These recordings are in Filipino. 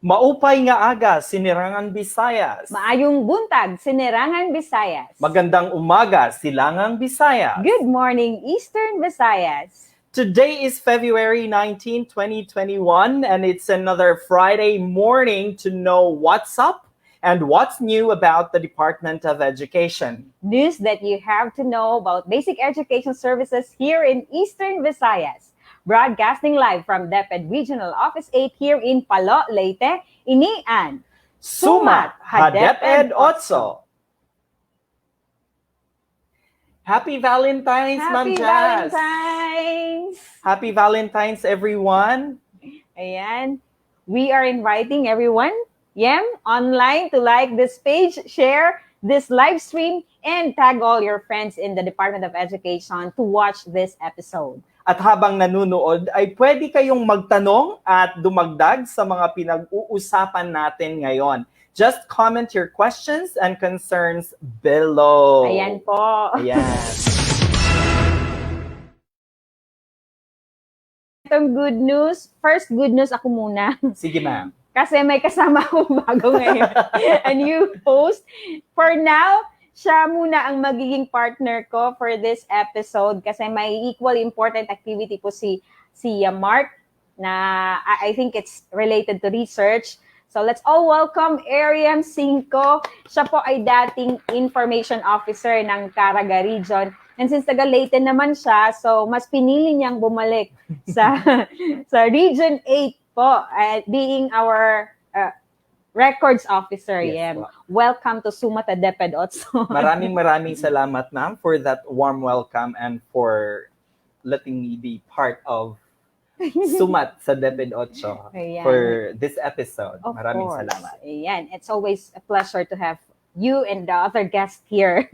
Maupay nga aga, Sinirangan Visayas. Maayong buntag, Sinirangan Visayas. Magandang umaga, Silangang Visayas. Good morning, Eastern Visayas. Today is February 19, 2021, and it's another Friday morning to know what's up and what's new about the Department of Education. News that you have to know about basic education services here in Eastern Visayas. Broadcasting live from DEPED Regional Office 8 here in Palo, Leyte, Inian. SUMAT, DEPED, OTSO. Happy Valentine's, Ma'am Happy Jazz. Valentine's! Happy Valentine's, everyone. Ayan. We are inviting everyone, online to like this page, share this live stream, and tag all your friends in the Department of Education to watch this episode. At habang nanunood, ay pwede kayong magtanong at dumagdag sa mga pinag-uusapan natin ngayon. Just comment your questions and concerns below. Ayan po. Ayan. Itong good news, first good news ako muna. Sige, ma'am. Kasi may kasama akong bago ngayon. A new host. For now, siya muna ang magiging partner ko for this episode kasi may equally important activity po si Mark na I think it's related to research. So let's all welcome Ariam Cinco. Siya po ay dating information officer ng Caraga Region. And since taga-Leyte naman siya, so mas pinili niyang bumalik sa Region 8 po, being our records officer. Yes, Wow. Welcome to SUMAT DEPED OTSO. Maraming salamat, ma'am, for that warm welcome and for letting me be part of SUMAT sa DEPED OTSO for this episode. Of Maraming course. salamat. Ayan. It's always a pleasure to have you and the other guests here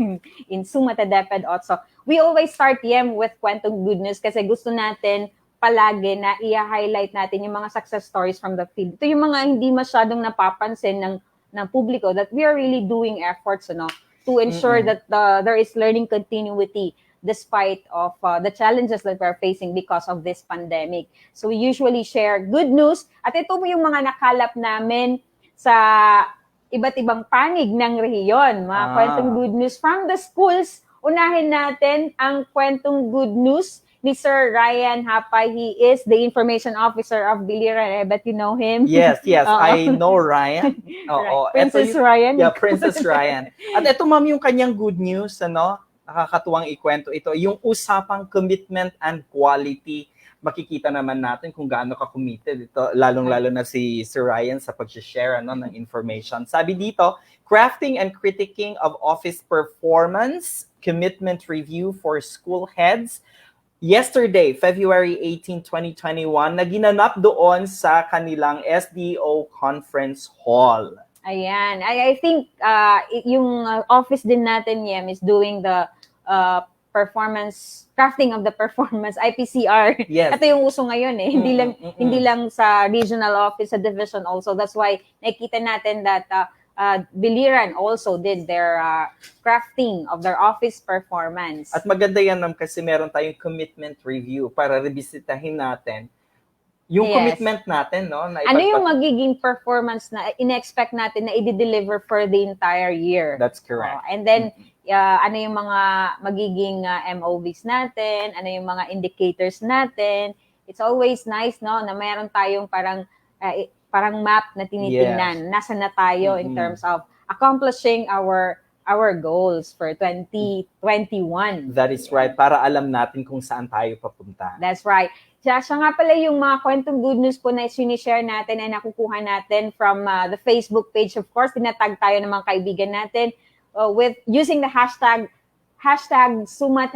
in SUMAT DEPED OTSO. We always start with kwentong good news kasi gusto natin palagi na i-highlight natin yung mga success stories from the field. Ito yung mga hindi masyadong napapansin ng publiko that we are really doing efforts to ensure that there is learning continuity despite of the challenges that we're facing because of this pandemic. So we usually share good news at ito mo yung mga nakalap namin sa iba't ibang panig ng rehiyon. Mga kwentong good news from the schools. Unahin natin ang kwentong good news ni Sir Ryan Hapay. He is the information officer of Biliran. I bet you know him. Yes, I know Ryan. Right. Princess Ryan. Yeah, Princess Ryan. At ito, ma'am, yung kanyang good news, nakakatuwang ikwento ito, yung usapang commitment and quality. Makikita naman natin kung gaano ka-committed ito, lalong-lalo na si Sir Ryan sa pag-share ng information. Sabi dito, crafting and critiquing of office performance, commitment review for school heads. Yesterday, February 18, 2021, naginanap doon sa kanilang SDO Conference Hall. Ayan. I think yung office din natin, is doing the crafting of the performance, IPCR. Yes. Ito yung uso ngayon Hindi lang sa regional office, sa division also. That's why nakikita natin that Biliran also did their crafting of their office performance. At maganda yan, ma'am, kasi meron tayong commitment review para revisitahin natin yung commitment natin, Ano yung magiging performance na in-expect natin na i-deliver for the entire year? That's correct. And then, ano yung mga magiging MOVs natin, ano yung mga indicators natin. It's always nice, na meron tayong parang map na tinitingnan. Nasa na tayo in terms of accomplishing our goals for 2021. That is right. Para alam natin kung saan tayo papunta. That's right. Siya nga pala yung mga kwentong good news po na sinishare natin ay nakukuha natin from the Facebook page. Of course, tinatag tayo ng mga kaibigan natin with using the hashtag SUMAT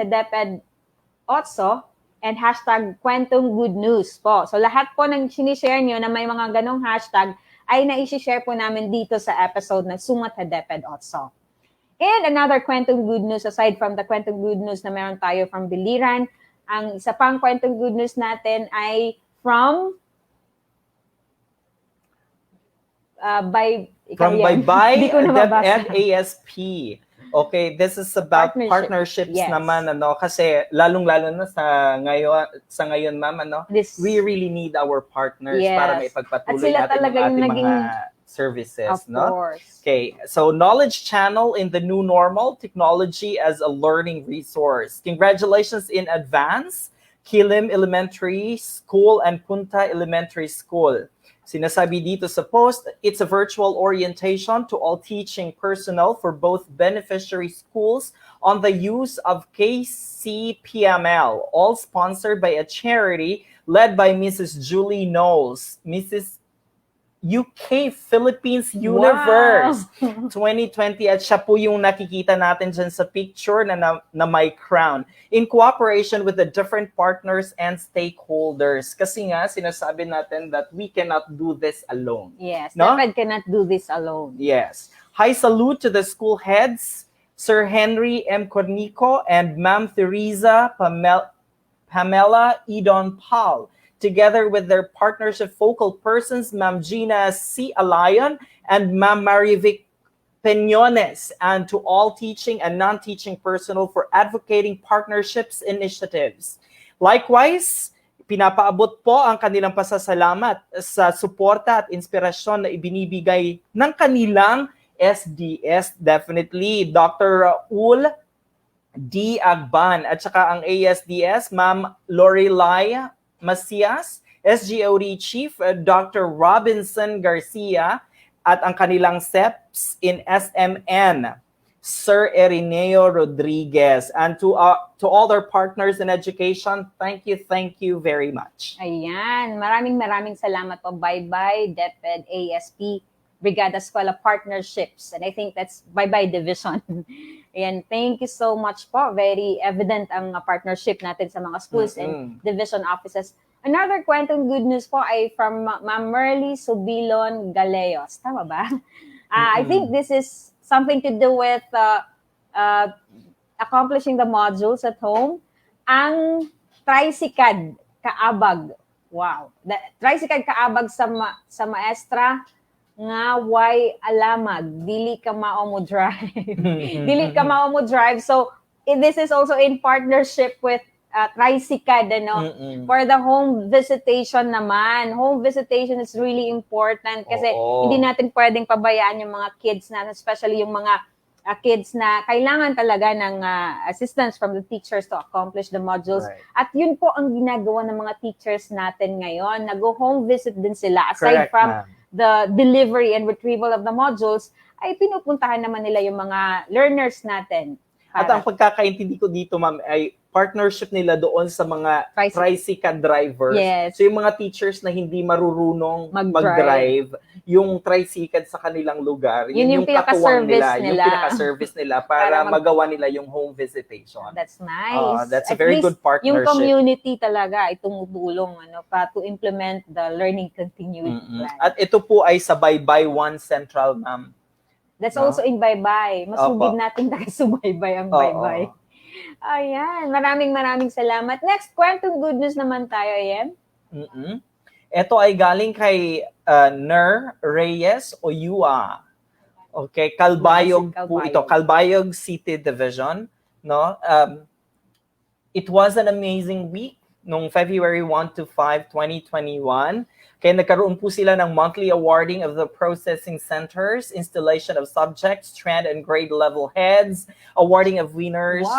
OTSO and hashtag kwentong good news po. So lahat po ng sinishare nyo na may mga ganong hashtag ay na-share po namin dito sa episode ng SUMAT OTSO. And another kwentong good news, aside from the kwentong good news na meron tayo from Biliran, ang isa pang kwentong good news natin ay from Baybay Hindi ko na mabasa. DepEd ASP. Okay, this is about partnerships Yes. naman, ano, kasi lalong-lalo na sa ngayon, ma'am, ano, we really need our partners para Yes. At maipagpatuloy sila natin talaga yung yung ating naging, mga services, of no? course. Okay, so knowledge channel in the new normal, technology as a learning resource. Congratulations in advance, Kilim Elementary School and Punta Elementary School. Sinasabi dito sa post, it's a virtual orientation to all teaching personnel for both beneficiary schools on the use of KCPML, all sponsored by a charity led by Mrs. Julie Knowles, Mrs. UK Philippines Universe 2020, at siya po yung nakikita natin dyan sa picture na may crown, in cooperation with the different partners and stakeholders. Kasi nga, sinasabi natin that we cannot do this alone. Yes, no? DEPED cannot do this alone. Yes. High salute to the school heads, Sir Henry M. Cornico and Ma'am Theresa Pamela Edon Paul, together with their partnership focal persons, Ma'am Gina C. Alayon and Ma'am Marivic Peñones, and to all teaching and non-teaching personnel for advocating partnerships initiatives. Likewise, pinapaabot po ang kanilang pasasalamat sa suporta at inspirasyon na ibinibigay ng kanilang SDS, definitely, Dr. Raul D. Agban, at saka ang ASDS, Ma'am Lorelai Macias, SGOD Chief Dr. Robinson Garcia, at ang kanilang SEPs in SMN, Sir Erineo Rodriguez. And to all their partners in education, thank you very much. Ayan, maraming salamat po. Bye-bye, DEPED, ASP, Brigada Eskwela Partnerships. And I think that's bye-bye division. Ayan, thank you so much po. Very evident ang partnership natin sa mga schools and division offices. Another kwentong good news po ay from Ma'am Merly Subilon Galeos. Tama ba? I think this is something to do with accomplishing the modules at home. Ang tricycad kaabag. Wow. The tricycad kaabag sa maestra nga way alamag, dili ka mao mo drive. Dili ka mao mo drive. So, this is also in partnership with Tricycad, ano? For the home visitation naman. Home visitation is really important kasi hindi natin pwedeng pabayaan yung mga kids na, especially yung mga kids na kailangan talaga ng assistance from the teachers to accomplish the modules. Right. At yun po ang ginagawa ng mga teachers natin ngayon. Nag-home visit din sila. Aside from the delivery and retrieval of the modules, ay pinupuntahan naman nila yung mga learners natin. At ang pagkakaintindi ko dito, ma'am, ay partnership nila doon sa mga tricycle drivers. Yes. So yung mga teachers na hindi marurunong mag-drive, yung tricycle sa kanilang lugar, yun yung katuwang nila, yung pinaka-service nila para magawa nila yung home visitation. That's nice. That's a very good partnership. Yung community talaga ay tumutulong to implement the learning continuity plan. At ito po ay sa Baybay 1 Central, ma'am. That's also in Baybay. Masugid natin taga-subaybay ang Baybay. Ayan, maraming salamat. Next, kwentong good news naman tayo, Ayan. Ito ay galing kay Ner Reyes o Yua. Okay, Calbayog po ito. Calbayog City Division. No? It was an amazing week noong February 1 to 5, 2021. Kaya nagkaroon po sila ng monthly awarding of the processing centers, installation of subjects, trend and grade level heads, awarding of winners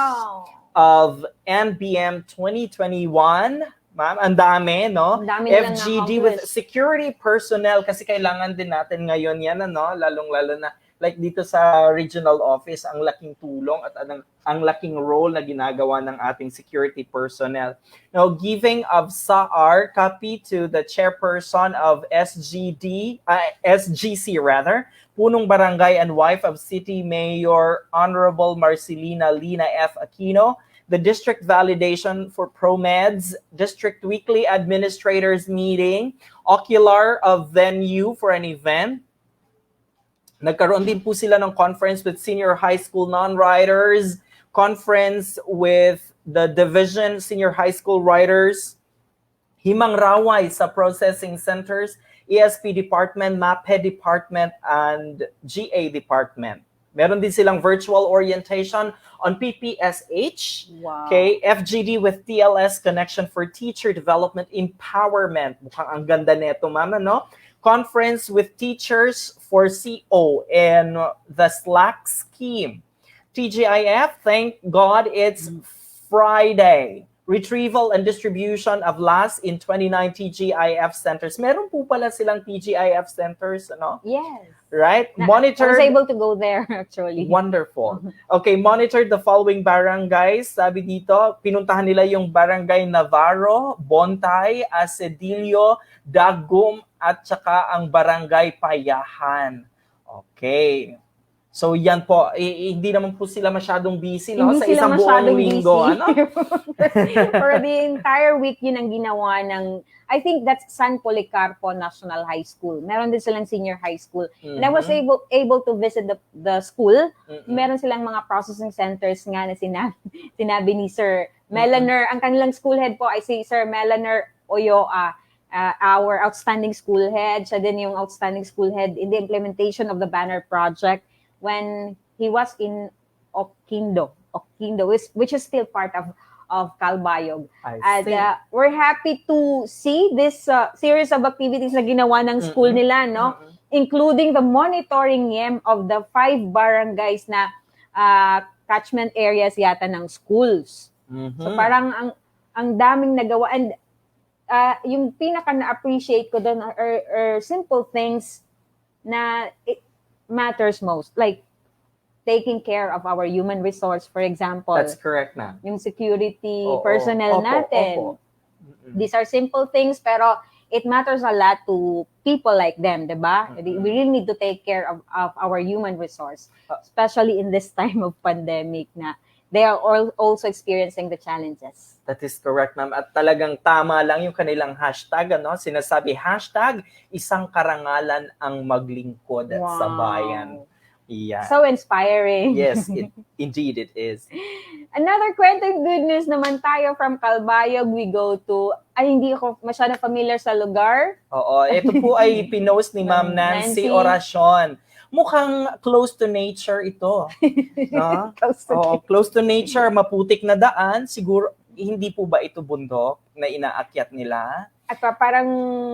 of NBM 2021. Ma'am, ang dami, no? FGD with security personnel, kasi kailangan din natin ngayon yan, ano? Lalong-lalo na, like dito sa regional office, ang laking tulong at ang laking role na ginagawa ng ating security personnel. Now, giving of SAR copy to the chairperson of SGC, Punong Barangay and wife of City Mayor Honorable Marcelina Lina F. Aquino, the district validation for ProMeds, district weekly administrators meeting, ocular of venue for an event. Nagkaroon din po sila ng conference with senior high school non-writers, conference with the division senior high school writers, himang raway sa processing centers, ESP department, MAPE department, and GA department. Meron din silang virtual orientation on PPSH. Wow. Okay, FGD with TLS Connection for Teacher Development Empowerment. Mukhang ang ganda neto, mama, no? Conference with Teachers for CO and the Slack scheme. TGIF, thank God it's Friday. Retrieval and distribution of last in 29 TGIF centers. Meron po pala silang TGIF centers, ano? Yes. Right? I was Monitored. able to go there actually. Wonderful. Okay, monitored the following barangays. Sabi dito, pinuntahan nila yung Barangay Navarro, Bontay, Acedillo, Dagum, at saka ang Barangay Payahan. Okay. So yan po, hindi naman po sila masyadong busy, no? Hindi Sa sila isang buong masyadong linggo, busy. ano? For the entire week, yun ang ginawa ng, I think that's San Policarpo National High School. Meron din silang senior high school. And I was able to visit the school. Meron silang mga processing centers nga na sinabi ni Sir Melaner. Ang kanilang school head po ay si Sir Melaner Oyoa. Our outstanding school head. Siya din yung outstanding school head in the implementation of the banner project when he was in Oquindo, which is still part of Calbayog. And we're happy to see this series of activities na ginawa ng school nila, no? Including the monitoring of the 5 barangays na catchment areas yata ng schools. So parang ang daming nagawa. And yung pinaka na-appreciate ko doon are simple things na it matters most, like taking care of our human resource, for example. That's correct na. Yung security personnel natin. These are simple things, pero it matters a lot to people like them, diba? We really need to take care of our human resource, especially in this time of pandemic na they are also experiencing the challenges. That is correct, ma'am. At talagang tama lang yung kanilang hashtag, ano? Sinasabi, hashtag, isang karangalan ang maglingkod sa bayan. Yeah. So inspiring. Yes, indeed it is. Another kwentong good news naman tayo from Calbayog. We go to, hindi ako masyadong familiar sa lugar. Oo, ito po ay pinost ni Ma'am Nancy Oracion. Mukhang close to nature ito. No? Close to nature, maputik na daan. Siguro, hindi po ba ito bundok na inaakyat nila? At parang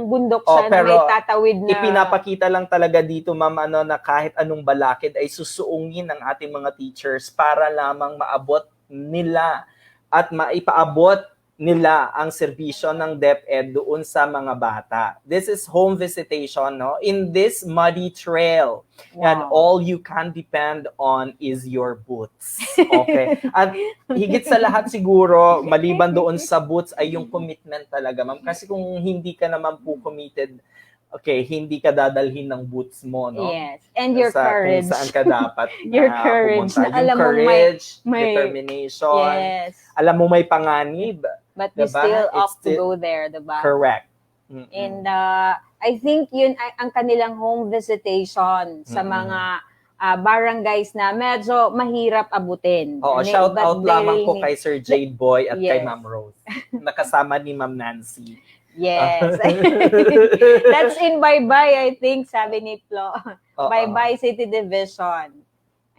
bundok siya na may tatawid na. Ipinapakita lang talaga dito, ma'am, na kahit anong balakid ay susuungin ng ating mga teachers para lamang maabot nila at maipaabot nila ang serbisyo ng DepEd doon sa mga bata. This is home visitation, no? In this muddy trail. Wow. And all you can depend on is your boots. Okay? At higit sa lahat siguro, maliban doon sa boots, ay yung commitment talaga, ma'am. Kasi kung hindi ka naman po committed, okay, hindi ka dadalhin ng boots mo, no? Yes. And your courage. Kung saan ka dapat your courage. Pumunta. Yung courage, determination. Yes. Alam mo may panganib. But you still opt to go there, diba? Correct. And I think yun ay ang kanilang home visitation sa mga barangays na medyo mahirap abutin. Oo, shout out lamang po kay Sir Jade Boy at kay Ma'am Rose. Nakasama ni Ma'am Nancy. Yes. That's in Bye-Bye, I think, sabi ni Flo. Bye-Bye City Division.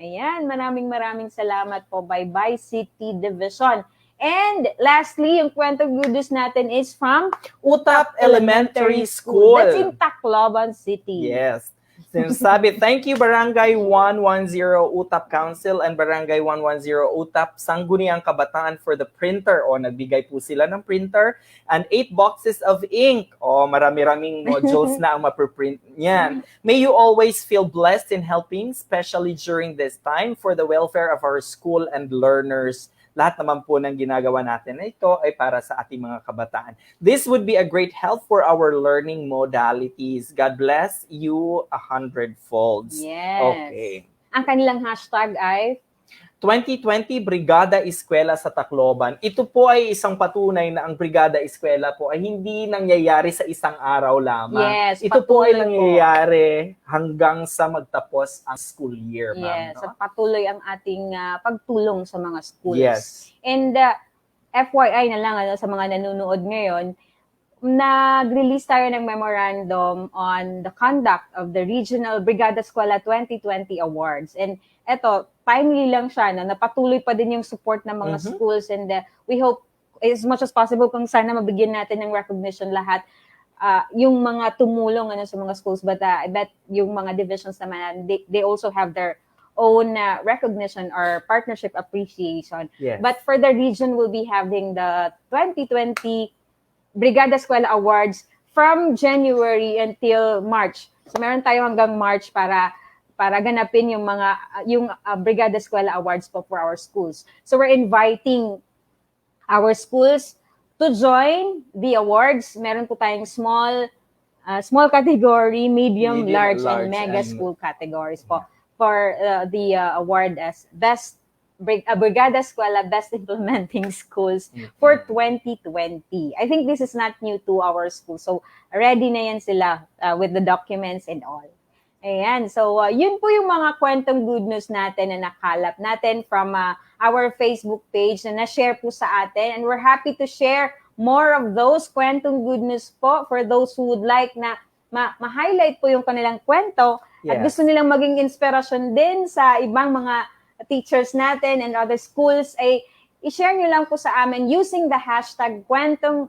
Ayan, maraming salamat po, Bye-Bye City Division. And lastly, yung kwentong good news natin is from UTAP Elementary School. That's in Tacloban City. Yes. Sinasabi, thank you Barangay 110 UTAP Council and Barangay 110 UTAP Sangguniang Kabataan for the printer. O, nagbigay po sila ng printer and 8 boxes of ink. O, marami-raming modules na ang mapuprint niyan. May you always feel blessed in helping, especially during this time, for the welfare of our school and learners. Lahat naman po ng ginagawa natin na ito ay para sa ating mga kabataan. This would be a great help for our learning modalities. God bless you 100-folds. Yes. Okay. Ang kanilang hashtag ay 2020 Brigada Eskwela sa Tacloban. Ito po ay isang patunay na ang Brigada Eskwela po ay hindi nangyayari sa isang araw lamang. Yes, ito po ay nangyayari hanggang sa magtapos ang school year, ma'am. Yes, at patuloy ang ating pagtulong sa mga schools. Yes. And FYI na lang sa mga nanonood ngayon, nag-release tayo ng memorandum on the conduct of the Regional Brigada Eskwela 2020 Awards. And eto, timely lang siya na napatuloy pa din yung support ng mga schools, and we hope as much as possible kung sana mabigyan natin ng recognition lahat yung mga tumulong sa mga schools, but I bet yung mga divisions naman, they also have their own recognition or partnership appreciation. Yes. But for the region, we'll be having the 2020 Brigada Eskwela Awards from January until March. So meron tayo hanggang March para ganapin yung Brigada Eskwela Awards po for our schools. So we're inviting our schools to join the awards. Meron po tayong small category, medium, large, and mega school categories po for the award as best Brigada Eskwela Best Implementing Schools for 2020. I think this is not new to our school. So ready na yan sila with the documents and all. Ayan. So yun po yung mga kwentong good news natin na nakalap natin from our Facebook page na na-share po sa atin. And we're happy to share more of those kwentong good news po for those who would like na ma-highlight po yung kanilang kwento. At gusto nilang maging inspirasyon din sa ibang mga teachers natin and other schools, ay i-share nyo lang po sa amin using the hashtag kwentong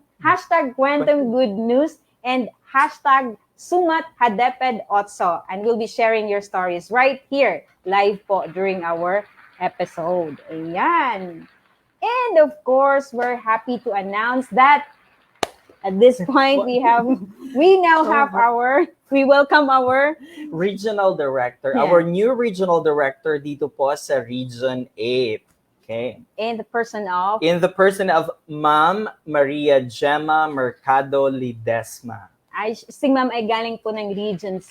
good news and hashtag SUMAT DEPED OTSO. And we'll be sharing your stories right here, live po during our episode. Ayan. And of course, we're happy to announce that at this point, we welcome our regional director, our new regional director dito po sa Region 8. Okay. In the person of Ma'am Maria Gemma Mercado Ledesma. Si Ma'am ay galing po ng Region 6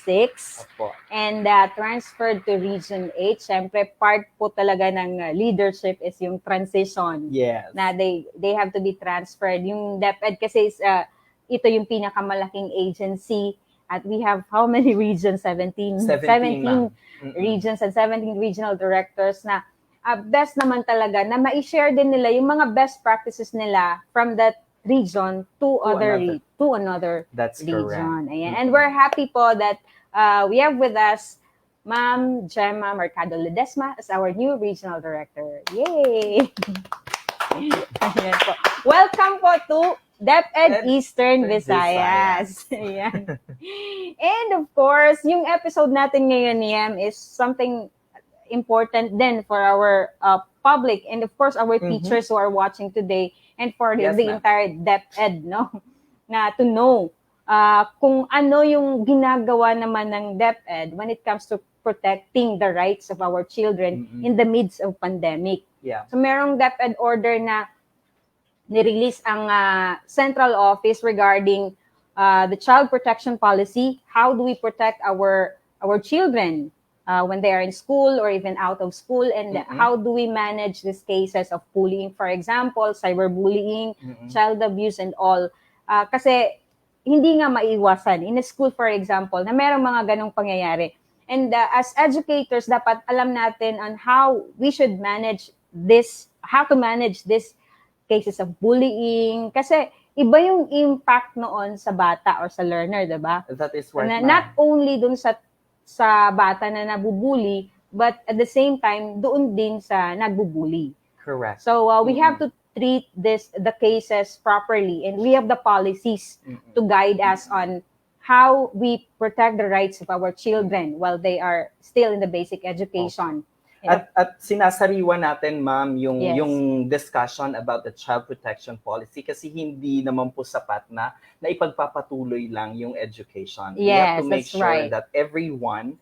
Opo. and transferred to Region 8. Siyempre, part po talaga ng leadership is yung transition. Yes. Na they have to be transferred. Yung DepEd kasi is, ito yung pinakamalaking agency at we have how many regions? 17 regions and 17 regional directors na best naman talaga na ma-share din nila yung mga best practices nila from that region to another That's region. correct. Ayan. And we're happy po that we have with us Ma'am Gemma Mercado Ledesma as our new regional director. Yay! Ayan po. Welcome po to DepEd Eastern Visayas. Ayan. And of course, yung episode natin ngayon, Yam, is something important then for our public and of course our teachers who are watching today. And for the entire DepEd, no? Na to know kung ano yung ginagawa naman ng DepEd when it comes to protecting the rights of our children in the midst of pandemic. Yeah. So merong DepEd order na nirelease ang central office regarding the child protection policy. How do we protect our children when they are in school or even out of school, and how do we manage these cases of bullying, for example, cyberbullying, child abuse and all. Kasi hindi nga maiwasan in a school, for example, na merong mga ganong pangyayari. And as educators, dapat alam natin on how we should manage this, how to manage these cases of bullying. Kasi iba yung impact noon sa bata or sa learner, diba? That is right. Not only dun sa bata na nabubuli, but at the same time, doon din sa nagbubuli. Correct. So we have to treat the cases properly, and we have the policies to guide us on how we protect the rights of our children while they are still in the basic education. At sinasariwa natin, ma'am, yung discussion about the child protection policy kasi hindi naman po sapat na ipagpapatuloy lang yung education. Yes, we have to make sure right. that everyone,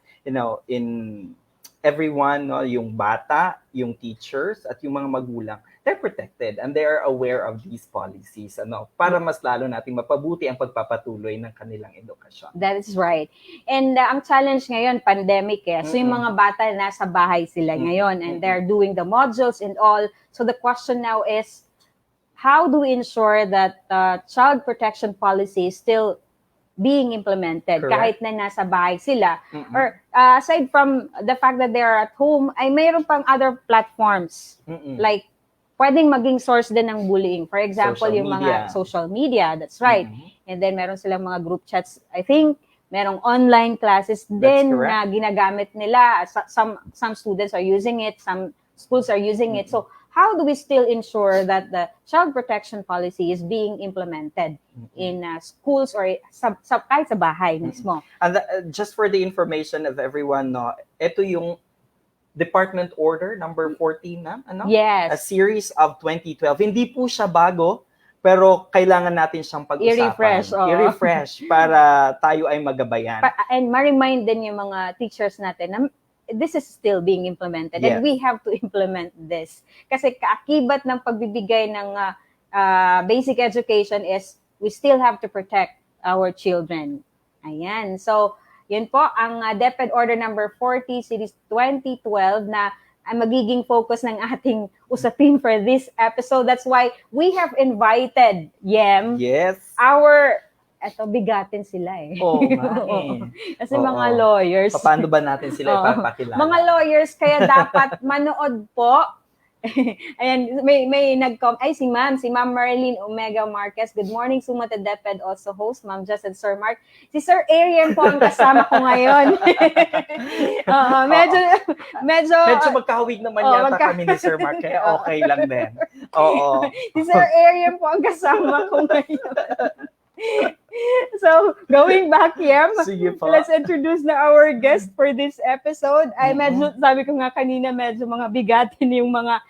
yung bata, yung teachers, at yung mga magulang, they're protected and they are aware of these policies, para mas lalo nating mapabuti ang pagpapatuloy ng kanilang edukasyon. That is right. And ang challenge ngayon, pandemic So yung mga bata nasa bahay sila ngayon and they're doing the modules and all. So the question now is, how do we ensure that child protection policy is still being implemented? Correct. Kahit na nasa bahay sila? Or aside from the fact that they're at home, ay mayroon pang other platforms like pwedeng maging source din ng bullying. For example, mga social media, that's right. And then meron silang mga group chats. I think merong online classes That's din correct. na ginagamit nila. Some students are using it, some schools are using it. So how do we still ensure that the child protection policy is being implemented in schools or kahit sa bahay mismo? And just for the information of everyone, no, ito yung Department Order number 14 na, ano? A Yes. series of 2012. Hindi po siya bago, pero kailangan natin siyang pag-usapan. I-refresh, oo. I-refresh para tayo ay magabayan. And ma-remind din yung mga teachers natin na this is still being implemented and Yes. we have to implement this. Kasi kaakibat ng pagbibigay ng basic education is we still have to protect our children. Ayan. So, yun po ang DEPED Order number 40 Series 2012 na ang magiging focus ng ating usapin for this episode. That's why we have invited Yes. eto, bigatin sila eh. Oo nga Oo. eh. Kasi Oo. mga lawyers. Paano ba natin sila Oo. ipapakilala? Mga lawyers, kaya dapat manood po. Ayan, may ay si Ma'am Marilyn Omega Marquez. Good morning, SUMAT at DEPED, also host, Ma'am Jess and Sir Mark. Si Sir Arian po ang kasama ko ngayon. Medyo magkahawig naman yata kami ni Sir Mark, kaya okay lang din. Oo. Si Sir Arian po ang kasama ko ngayon. So, going back, Yem, Sige po. let's introduce na our guest for this episode. Ay, medyo, sabi ko nga kanina, medyo mga bigatin yung mga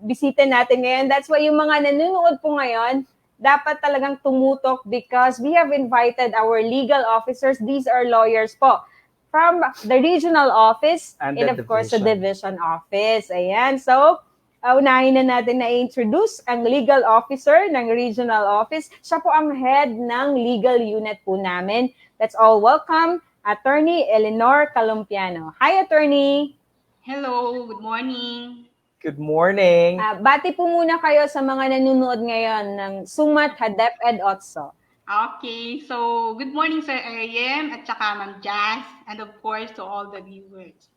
bisita natin ngayon. That's why yung mga nanonood po ngayon, dapat talagang tumutok because we have invited our legal officers. These are lawyers po from the regional office and of course, the division office. Ayan, so, unahin na natin na introduce ang legal officer ng regional office. Siya po ang head ng legal unit po namin. Let's all welcome Attorney Eleanor Calumpiano. Hi, Attorney! Hello, good morning. Good morning. Bati po muna kayo sa mga nanonood ngayon ng SUMAT, DEPED, OTSO. Okay, so good morning Sir Ariam at saka Ma'am Jazz and of course to all the viewers.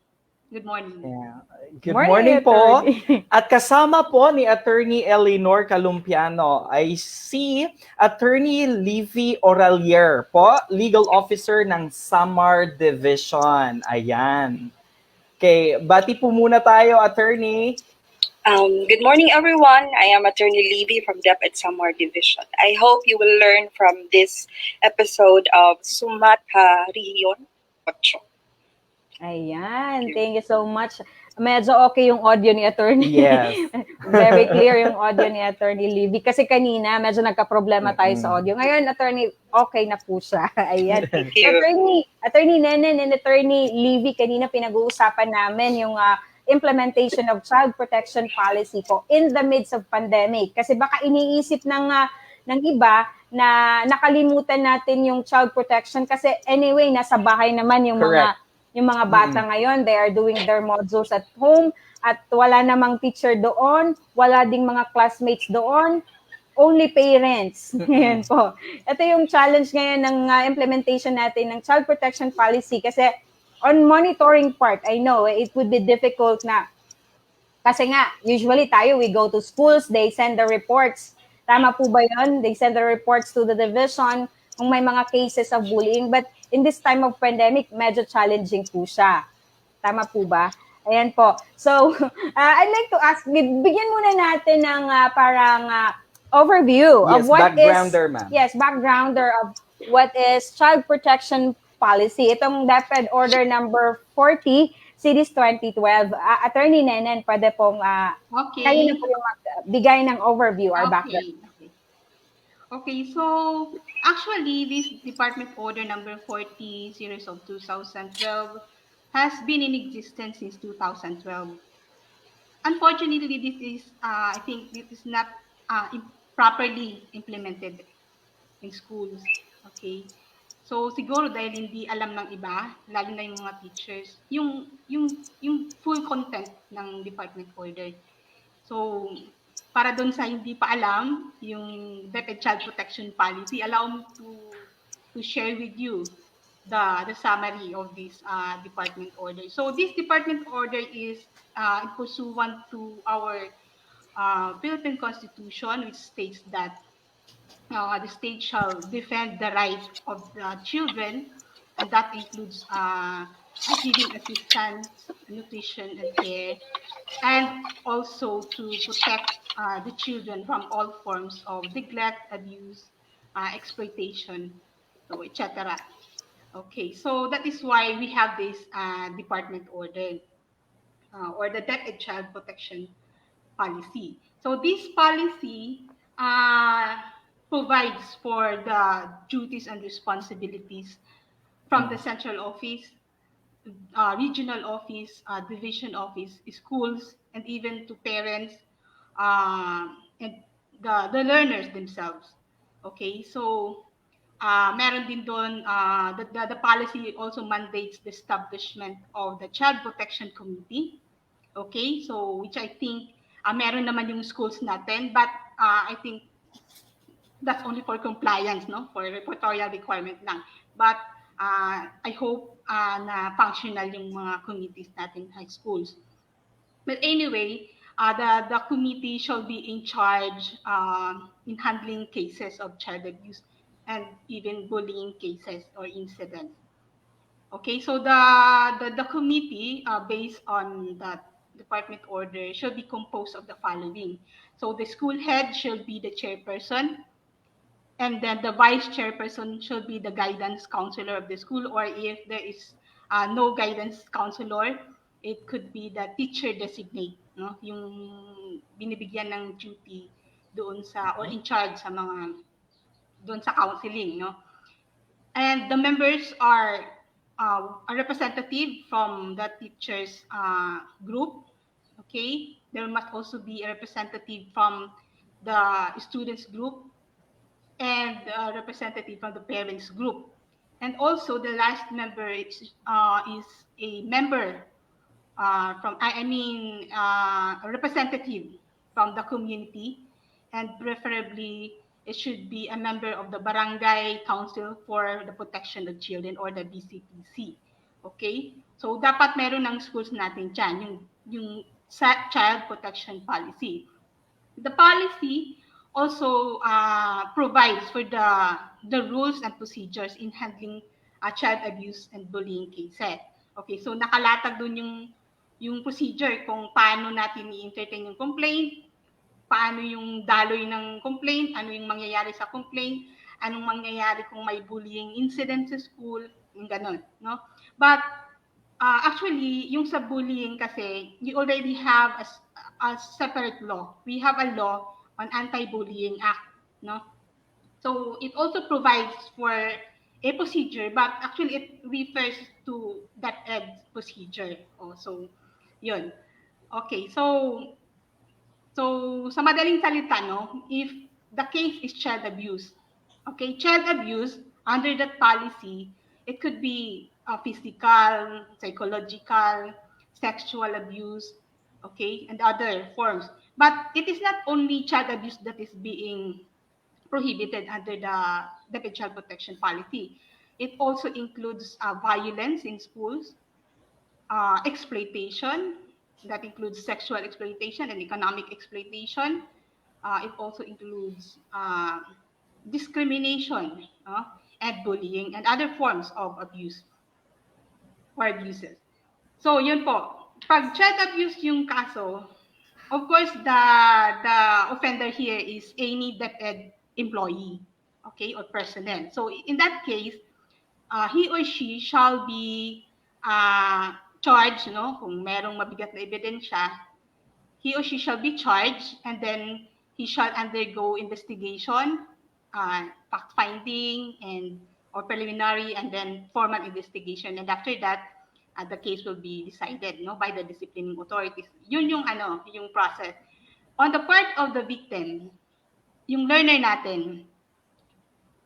Good morning. Yeah. Good morning po. Attorney. At kasama po ni Attorney Eleanor Calumpiano ay si Attorney Livy Oralier po, Legal Officer ng Samar Division. Ayan. Okay, bati po muna tayo, Attorney. Good morning, everyone. I am Attorney Levy from DEPED Samar Division. I hope you will learn from this episode of SUMAT Region 8. Ayan, thank you so much. Medyo okay yung audio ni Attorney. Yes. Very clear yung audio ni Attorney Livy. Kasi kanina, medyo nagka-problema tayo sa audio. Ngayon, Attorney, okay na po siya. Ayan. Thank you. Attorney Nenen and Attorney Livy, kanina pinag-uusapan namin yung implementation of child protection policy po in the midst of pandemic. Kasi baka iniisip ng iba na nakalimutan natin yung child protection kasi anyway, nasa bahay naman yung mga bata ngayon, they are doing their modules at home at wala namang teacher doon, wala ding mga classmates doon, only parents. Yan po. Ito yung challenge ngayon ng implementation natin ng child protection policy kasi on monitoring part, I know it would be difficult na kasi nga, usually tayo, we go to schools, they send the reports. Tama po ba yun? They send the reports to the division kung may mga cases of bullying. But in this time of pandemic, medyo challenging po siya. Tama po ba? Ayan po. So, I'd like to ask, bigyan muna natin ng parang overview of what backgrounder, ma'am. Yes, backgrounder of what is child protection policy. Itong DEPED Order number 40, Series 2012. Attorney Nenen, pwede pong kayo na po yung bigay ng overview or background. Okay, so actually, this Department Order number 40, series of 2012, has been in existence since 2012. Unfortunately, this is, I think, this is not properly implemented in schools. Okay, so siguro dahil hindi alam ng iba, lalo na yung mga teachers, yung full content ng Department Order. So, para doon sa hindi pa alam, yung DEPED Child Protection Policy, allow me to share with you the summary of this department order. So this department order is pursuant to our Philippine Constitution, which states that the state shall defend the right of the children and that includes giving assistance, nutrition, and care, and also to protect the children from all forms of neglect, abuse, exploitation, so etc. Okay, so that is why we have this department order or the DepEd Child Protection Policy. So this policy provides for the duties and responsibilities from the central office, regional office, division office, schools, and even to parents and the learners themselves. Okay, so meron din doon, the policy also mandates the establishment of the Child Protection Committee. Okay, so which I think meron naman yung schools natin, but I think that's only for compliance, no? For reportorial requirement lang. But I hope na functional yung mga committees natin high schools. But anyway, the committee shall be in charge in handling cases of child abuse and even bullying cases or incidents. Okay, so the committee, based on that department order, should be composed of the following. So the school head should be the chairperson, and then the vice chairperson should be the guidance counselor of the school, or if there is no guidance counselor, it could be the teacher designate, no? Yung binibigyan ng duty doon sa, or in charge sa mga doon sa counseling, no? And the members are a representative from the teachers group. Okay, there must also be a representative from the students group and a representative from the parents group. And also the last member is a member a representative from the community, and preferably it should be a member of the Barangay Council for the Protection of Children or the BCPC. Okay? So dapat meron ng schools natin dyan, yung Child Protection Policy. The policy also provides for the rules and procedures in handling child abuse and bullying cases. Okay, so nakalatag doon yung procedure kung paano natin i-entertain yung complaint, paano yung daloy ng complaint, ano yung mangyayari sa complaint, anong mangyayari kung may bullying incident sa school, yung ganun, no? But actually, yung sa bullying kasi, you already have a separate law. We have a law on Anti-Bullying Act, no? So it also provides for a procedure, but actually it refers to that ed procedure also. Yun. Okay, so sa madaling salita, no, if the case is child abuse, okay, child abuse under that policy, it could be physical, psychological, sexual abuse, okay, and other forms. But it is not only child abuse that is being prohibited under the Child Protection Policy. It also includes violence in schools, exploitation, that includes sexual exploitation and economic exploitation. It also includes discrimination and bullying and other forms of abuse or abuses. So yun po, pag child abuse yung kaso, of course, the offender here is any DepEd employee, okay, or personnel. So in that case, he or she shall be charged, no? Kung merong mabigat na ebidensya, he or she shall be charged, and then he shall undergo investigation, fact-finding, and or preliminary, and then formal investigation. And after that, the case will be decided, no, by the disciplining authorities. Yun yung process. On the part of the victim, yung learner natin,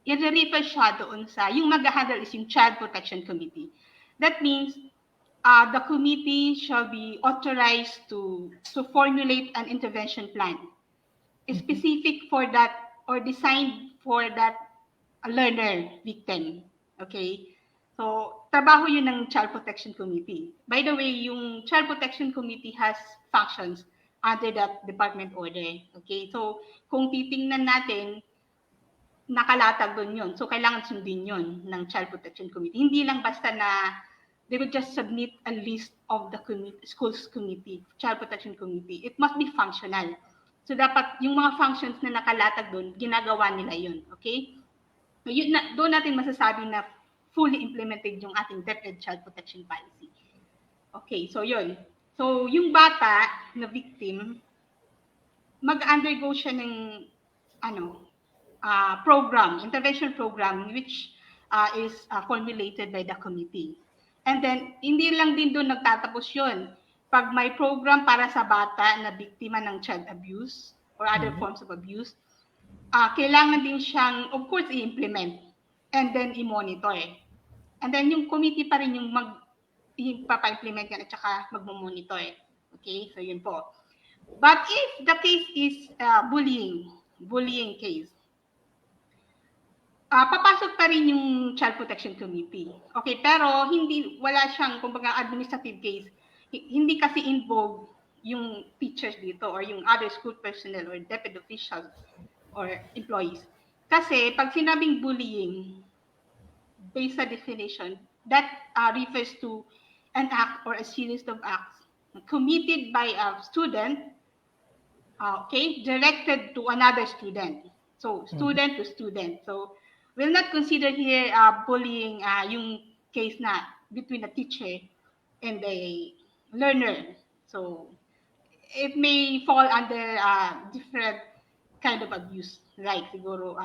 i-refer siya doon sa, yung mag-handle is yung Child Protection Committee. That means the committee shall be authorized to formulate an intervention plan specific for that or designed for that learner victim. Okay? So, trabaho yun ng Child Protection Committee. By the way, yung Child Protection Committee has functions under that department order. Okay? So, kung titingnan natin, nakalatag doon yun. So, kailangan sundin yun ng Child Protection Committee. Hindi lang basta na they would just submit a list of the school's committee, Child Protection Committee. It must be functional. So, dapat yung mga functions na nakalatag doon, ginagawa nila yun. Okay? So, doon natin masasabi na fully implemented yung ating DepEd Child Protection Policy. Okay, so yun. So, yung bata na victim, mag-undergo siya ng program, intervention program, which is formulated by the committee. And then, hindi lang din doon nagtatapos yun. Pag may program para sa bata na biktima ng child abuse or other forms of abuse, kailangan din siyang, of course, i-implement and then i-monitor. And then, yung committee pa rin yung ipapa-implement yan at saka magmamonitor. Okay? So, yun po. But if the case is bullying case, papasok pa rin yung Child Protection Committee. Okay, pero wala siyang, kumbaga, administrative case. Hindi kasi involved yung teachers dito or yung other school personnel or DepEd officials or employees. Kasi pag sinabing bullying, based sa definition, that refers to an act or a series of acts committed by a student, directed to another student. So, student to student. So, we'll not consider here bullying yung case na between a teacher and a learner. So, it may fall under different kind of abuse. Like, siguro,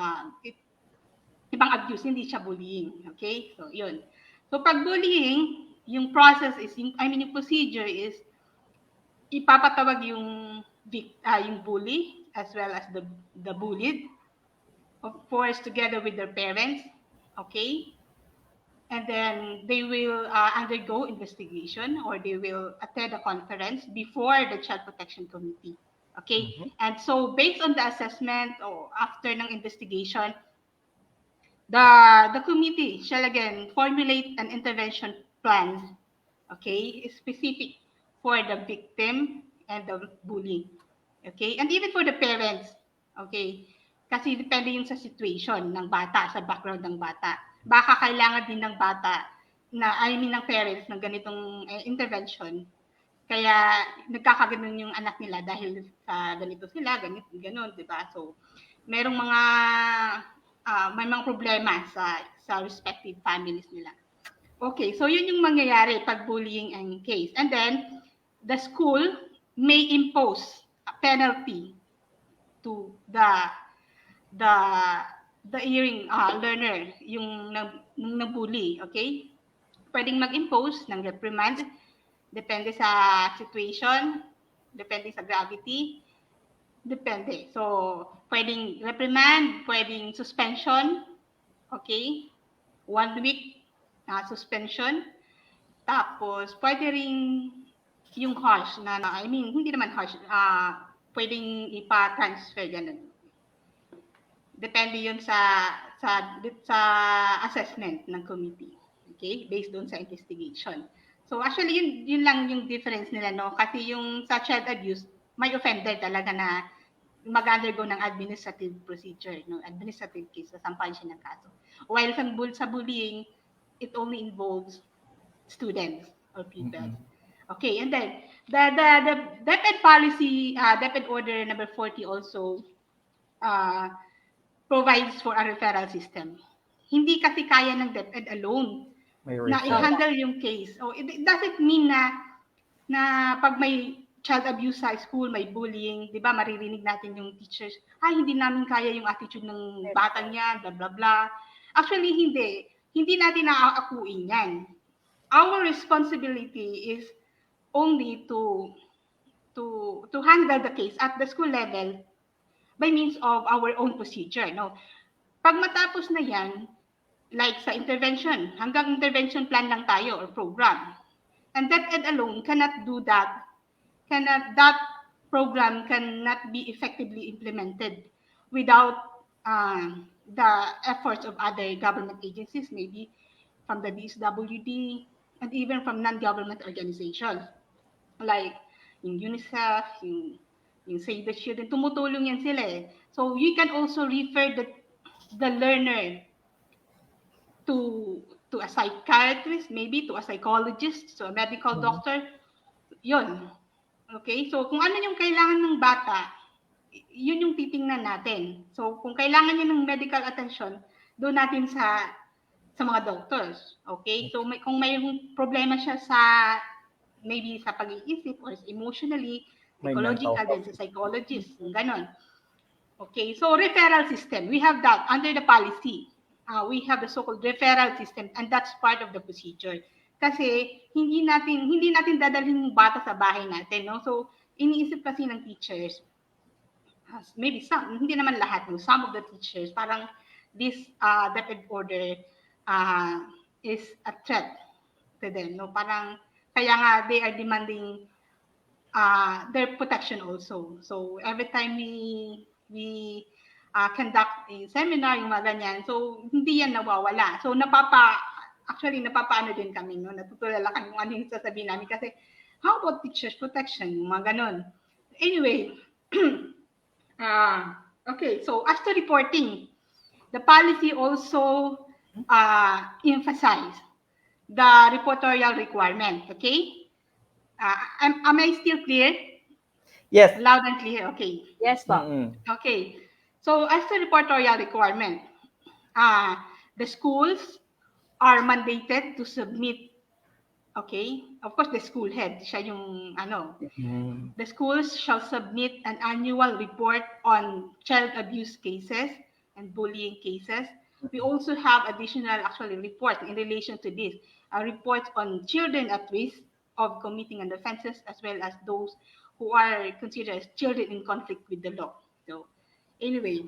ibang abuse, hindi siya bullying. Okay? So, yun. So, pag bullying, yung process is, yung procedure is, ipapatawag yung bully as well as the bullied, of course, together with their parents. Okay? And then they will undergo investigation or they will attend a conference before the Child Protection Committee. Okay? And so based on the assessment or after ng investigation, the committee shall again formulate an intervention plan, okay, specific for the victim and the bully. Okay? And even for the parents. Okay? Kasi depende yun sa situation ng bata, sa background ng bata. Baka kailangan din ng bata ng parents ng ganitong intervention. Kaya nagkakaganon yung anak nila dahil sa ganito sila, ganon, di ba? So, may mga problema sa respective families nila. Okay, so yun yung mangyayari pag bullying ang case. And then, the school may impose a penalty to the hearing learner, yung nabully, okay? Pwedeng mag-impose ng reprimand, depende sa situation, depende sa gravity, depende. So, pwedeng reprimand, pwedeng suspension, okay? 1 week suspension. Tapos, pwede rin yung harsh hindi naman harsh, pwedeng ipa-transfer, ganun. Depende yun sa assessment ng committee. Okay? Based doon sa investigation. So actually, yun lang yung difference nila, no? Kasi yung sa child abuse, may offender talaga na mag-undergo ng administrative procedure, no? Administrative case, sasampahan siya ng kaso. While sa bullying, it only involves students or pupils. Okay, and then the DepEd policy, DepEd order number 40 also provides for a referral system. Hindi kasi kaya ng DepEd alone na i-handle yung case. So it doesn't mean na pag may child abuse sa school, may bullying, 'di ba? Maririnig natin yung teachers, hindi namin kaya yung attitude ng batang yan, blah blah blah. Actually hindi. Hindi natin naaakuin yan. Our responsibility is only to handle the case at the school level by means of our own procedure, no? Pag matapos na yan, like sa intervention, hanggang intervention plan lang tayo or program. And DepEd alone cannot do that. That program cannot be effectively implemented without the efforts of other government agencies, maybe from the DSWD and even from non-government organizations like yung UNICEF, yung Save the Children, tumutulong yan sila eh. So you can also refer the learner to a psychiatrist, maybe to a psychologist, to a medical doctor, yun. Okay? So, kung ano yung kailangan ng bata, yun yung titingnan natin. So, kung kailangan niya ng medical attention, doon natin sa mga doctors. Okay? So, kung may problema siya sa maybe sa pag-iisip or emotionally, May mental psychological, then health. sa psychologist, ganon. Okay, so referral system, we have that under the policy. We have the so-called referral system, and that's part of the procedure. Kasi hindi natin dadalhin yung bata sa bahay natin, no? So iniisip kasi ng teachers, maybe some, hindi naman lahat, no? Some of the teachers, parang this DEPED order is a threat to them, no? Parang kaya nga they are demanding their protection also. So every time we conduct a seminar, yung mga ganyan, so hindi yan nawawala. So actually napapaano din kami, no? Natutulala kami kung ano yung sasabihin namin kasi how about teachers protection, yung mga ganon. Anyway, okay, so as to reporting, the policy also emphasize the reportorial requirement, okay? Am I still clear? Yes. Loud and clear, okay. Yes po. Okay. So as the reportorial requirement, the schools are mandated to submit, okay? Of course, the school head, siya yung ano. The schools shall submit an annual report on child abuse cases and bullying cases. We also have additional actually reports in relation to this, reports on children at risk of committing an offenses as well as those who are considered as children in conflict with the law. So anyway,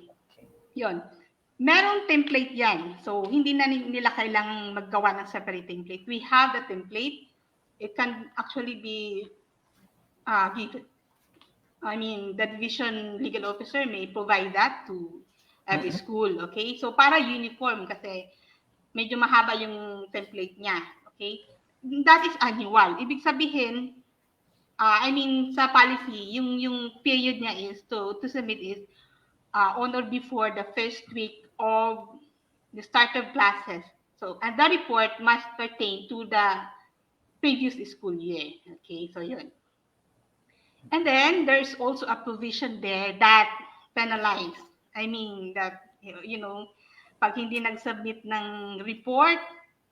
yon. Merong template yan. So hindi na nila kailangang maggawa ng separate template. We have the template. It can actually be given. I mean, the division legal officer may provide that to every school, okay? So para uniform kasi medyo mahaba yung template niya, okay? That is annual. Ibig sabihin, I mean, sa policy, yung period niya is to submit is on or before the first week of the start of classes. So, and the report must pertain to the previous school year. Okay, so yun. And then there's also a provision there that penalize. I mean that, you know, pag hindi nag-submit ng report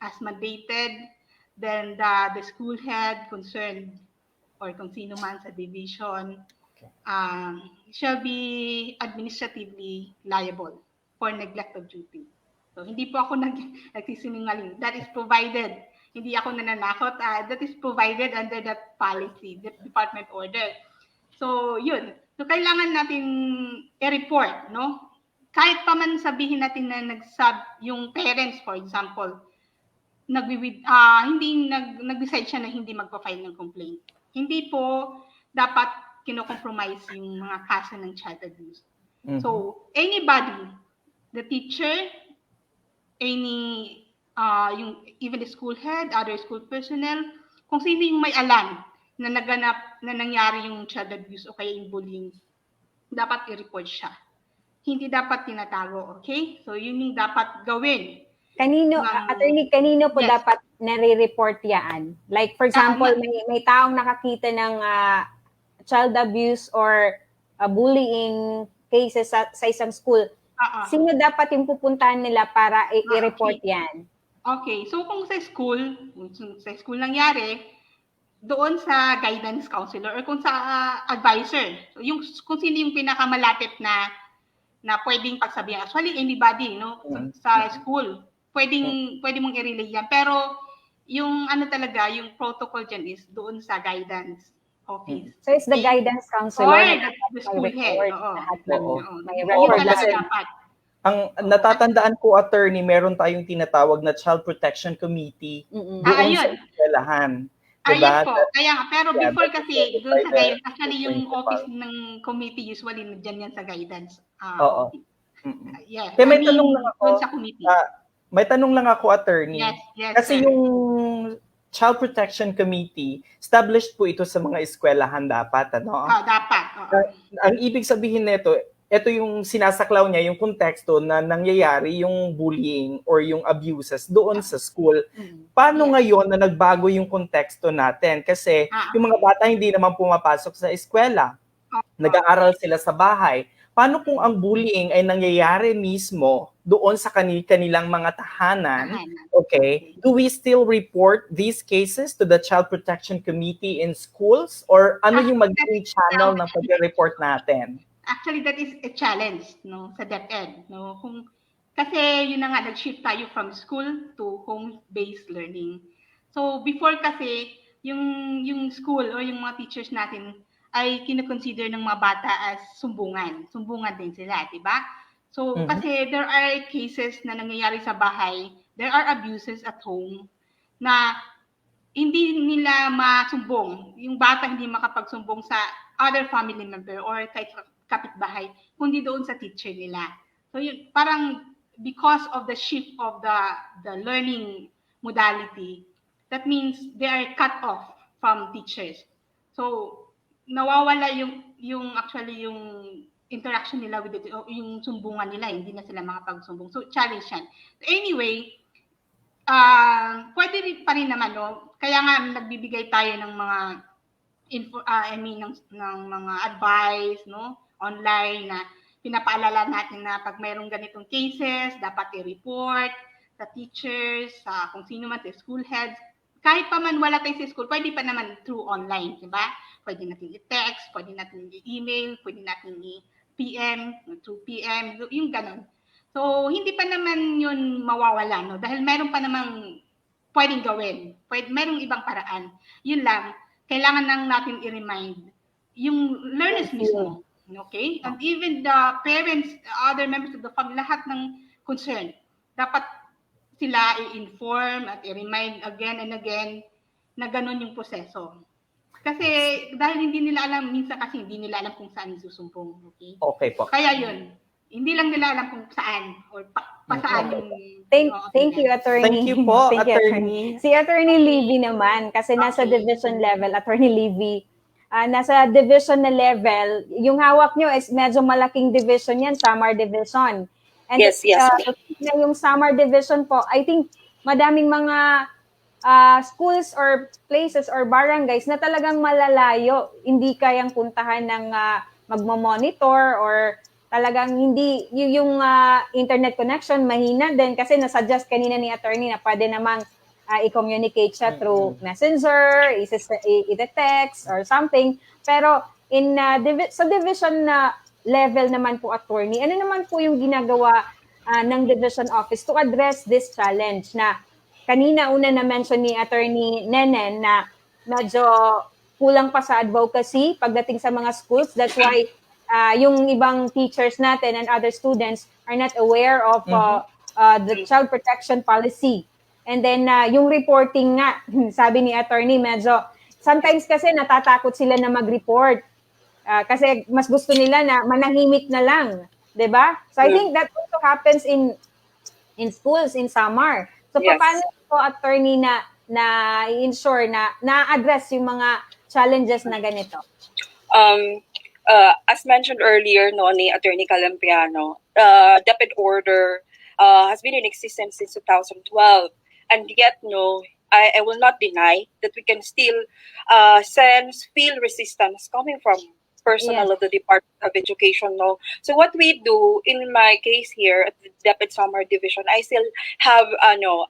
as mandated, then the school head concerned or kung sino man sa division shall be administratively liable for neglect of duty. So hindi po ako nagsisinungaling. That is provided. Hindi ako nananakot. That is provided under that policy, the department order. So yun. So kailangan natin i-report, no? Kahit pa man sabihin natin na yung parents, for example, hindi nag-decide siya na hindi magpa-file ng complaint. Hindi po dapat kino-compromise yung mga kaso ng child abuse. So anybody, the teacher, even the school head, other school personnel, kung sino yung may alam na naganap na nangyari yung child abuse o kaya yung bullying, dapat i-report siya. Hindi dapat tinatago, okay? So yun yung dapat gawin. Attorney, kanino po dapat nare-report yan? Like, for example, may taong nakakita ng child abuse or bullying cases sa isang school. Sino dapat yung pupuntahan nila para i-report yan? Okay, so kung sa school nangyari, doon sa guidance counselor or kung sa advisor, so kung sino yung pinakamalapit na pwedeng pagsabihan. Actually, anybody, no? Sa school, pwede mong i-relay yan. Pero yung talaga, yung protocol dyan is doon sa guidance office. So it's the guidance counselor. Or the school head. May record. Ang natatandaan ko, attorney, meron tayong tinatawag na Child Protection Committee doon sa eskwelahan. Ayan po. Kaya nga, pero before kasi, doon sa guidance, actually yung office ng committee usually dyan yan sa guidance. Oo. Yes. Kaya may tanong lang ako. Sa committee. May tanong lang ako, attorney. Yes, kasi yung Child Protection Committee, established po ito sa mga eskwelahan dapat, ano? Dapat. Ang ibig sabihin nito, ito yung sinasaklaw niya, yung konteksto na nangyayari yung bullying or yung abuses doon sa school. Paano ngayon na nagbago yung konteksto natin? Kasi yung mga bata hindi naman pumapasok sa eskwela. Nag-aaral sila sa bahay. Paano kung ang bullying ay nangyayari mismo doon sa kanilang mga tahanan? Okay. Do we still report these cases to the Child Protection Committee in schools? Or ano yung magiging channel ng pag-report natin? Actually, that is a challenge, no, sa DepEd, no. Kasi yun na nga, nag-shift tayo from school to home-based learning. So before kasi, yung school or yung mga teachers natin ay kino-consider ng mga bata as sumbungan. Sumbungan din sila, di ba? So kasi there are cases na nangyayari sa bahay, there are abuses at home na hindi nila masumbong, yung bata hindi makapagsumbong sa other family member or kahit kapitbahay, kundi doon sa teacher nila. So yun, parang because of the shift of the learning modality, that means they are cut off from teachers. So nawawala yung actually yung interaction nila with yung sumbungan nila, hindi na sila makapagsumbong. So challenge yan. Anyway, pwede rin pa rin naman, no? Kaya nga nagbibigay tayo ng mga ng mga advice, no? Online na pinapaalala natin na pag mayroong ganitong cases, dapat i-report sa teachers, sa kung sino man, sa school heads. Kahit pa man wala tayo sa school, pwede pa naman through online, di ba? Pwede natin i-text, pwede natin i-email, pwede natin i-PM, through PM, yung ganon. So, hindi pa naman yun mawawala, no? Dahil meron pa namang pwedeng gawin. Merong ibang paraan. Yun lang, kailangan lang natin i-remind yung learners mismo. Okay? And even the parents, other members of the family, lahat ng concern, dapat sila i-inform at i-remind again and again na ganun yung proseso. Kasi dahil hindi nila alam, minsan kasi hindi nila alam kung saan isusumpong. Okay? Okay po. Kaya yun, hindi lang nila alam kung saan or pasaan yung... Thank you, Attorney. Thank you po, Thank you, Attorney. Si Attorney Levy naman, kasi nasa division level, Attorney Levy, nasa division na level, yung hawak nyo is medyo malaking division yan, Samar Division. And Yes. yung Samar Division po, I think madaming mga schools or places or barangays na talagang malalayo, hindi kayang puntahan ng magmo-monitor or talagang hindi yung internet connection mahina din kasi nasuggest kanina ni attorney na pwede namang i-communicate siya through messenger, i-text or something. Pero sa division na level naman po, attorney, ano naman po yung ginagawa ng division office to address this challenge na kanina una na mention ni attorney Nenen na medyo kulang pa sa advocacy pagdating sa mga schools. That's why yung ibang teachers natin and other students are not aware of the child protection policy. And then yung reporting nga, sabi ni attorney, medyo sometimes kasi natatakot sila na mag-report kasi mas gusto nila na manahimik na lang, 'di ba? So I think that also happens in schools in Samar. So paano po, attorney, na i-ensure na na-address yung mga challenges na ganito? As mentioned earlier, no, ni Attorney Calampiano, DEPED order has been in existence since 2012, and yet, no, I will not deny that we can still feel resistance coming from personnel of the Department of Education. No, so what we do in my case here at the DEPED Summer Division, I still have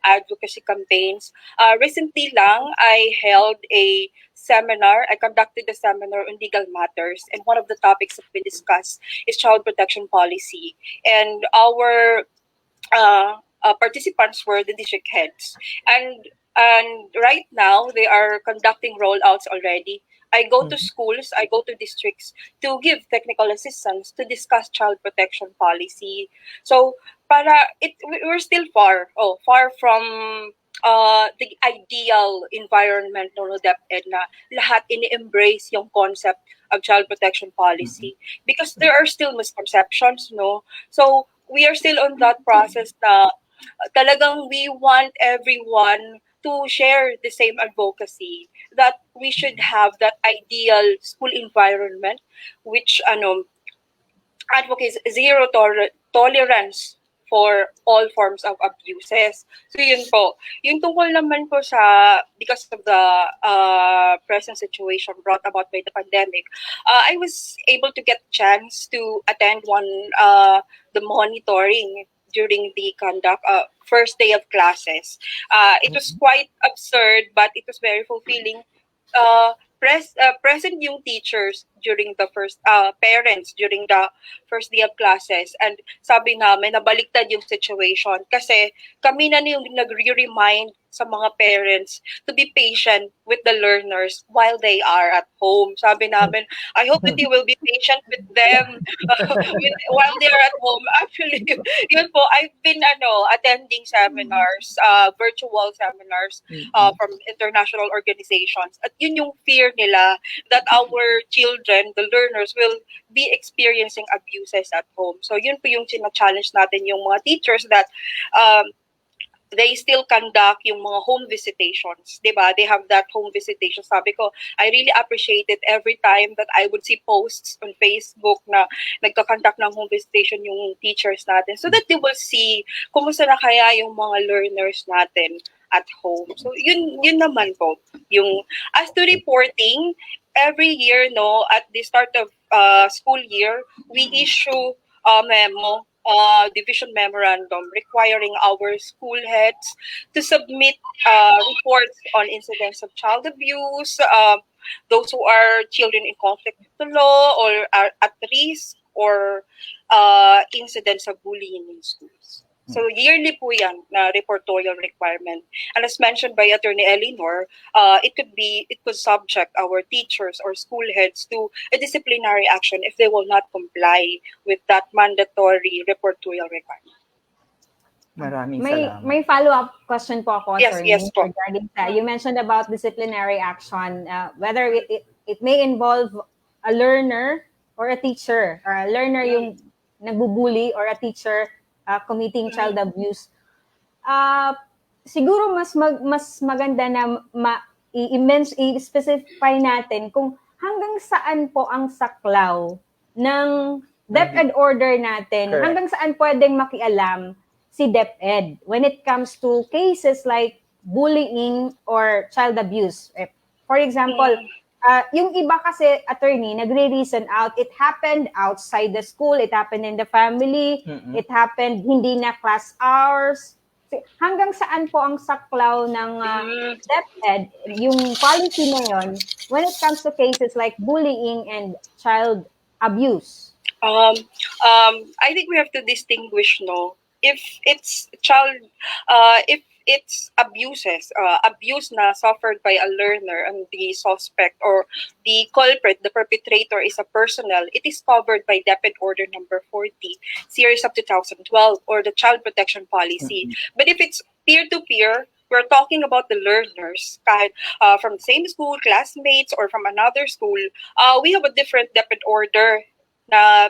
advocacy campaigns. Recently lang, I held a seminar. I conducted a seminar on legal matters, and one of the topics that we discussed is child protection policy. And our participants were the district heads, and right now they are conducting rollouts already. I go to schools, I go to districts to give technical assistance to discuss child protection policy. So we're still far from the ideal environment no DepEd na lahat ini-embrace yung concept of child protection policy because there are still misconceptions, no. So we are still on that process na talagang we want everyone to share the same advocacy that we should have that ideal school environment which advocates zero tolerance for all forms of abuses. So yun po. Yung tungkol naman po sa, because of the present situation brought about by the pandemic, I was able to get chance to attend the monitoring during the first day of classes. It was quite absurd, but it was very fulfilling. Present yung teachers during the parents during the first day of classes, and sabi namin nabaliktad yung situation kasi kami na yung nagre-remind sa mga parents to be patient with the learners while they are at home. Sabi namin, I hope that you will be patient with them while they are at home. Actually, yun po, I've been attending seminars, virtual seminars from international organizations. At yun yung fear nila that our children, the learners, will be experiencing abuses at home. So yun po yung challenge natin yung mga teachers that they still conduct yung mga home visitations, di ba? They have that home visitation. Sabi ko, I really appreciate it every time that I would see posts on Facebook na nagka-conduct ng home visitation yung teachers natin so that they will see kumusta na kaya yung mga learners natin at home. So yun naman po. Yung as to reporting, every year at the start of school year, we issue a memo, division memorandum requiring our school heads to submit reports on incidents of child abuse, those who are children in conflict with the law or are at risk, or incidents of bullying in schools. So yearly po yan na reportorial requirement. And as mentioned by Attorney Elinor, it could subject our teachers or school heads to a disciplinary action if they will not comply with that mandatory reportorial requirement. Maraming salamat. May follow-up question po ako, Yes, Attorney, yes po. regarding sa, you mentioned about disciplinary action, whether it may involve a learner or a teacher, or a learner yung nagbubully or a teacher committing child abuse. Siguro mas maganda na i-specify natin kung hanggang saan po ang saklaw ng DepEd order natin. Correct. Hanggang saan pwedeng makialam si DepEd when it comes to cases like bullying or child abuse. For example, yung iba kasi, attorney, nagre-reason out, it happened outside the school, it happened in the family, it happened hindi na class hours. Hanggang saan po ang saklaw ng DepEd, yung policy na yun, when it comes to cases like bullying and child abuse? I think we have to distinguish, if it's if it's abuse na suffered by a learner and the suspect or the culprit, the perpetrator is a personnel, it is covered by DepEd Order number 40, series of 2012, or the Child Protection Policy. But if it's peer-to-peer, we're talking about the learners, kahit from the same school, classmates, or from another school, we have a different DepEd order na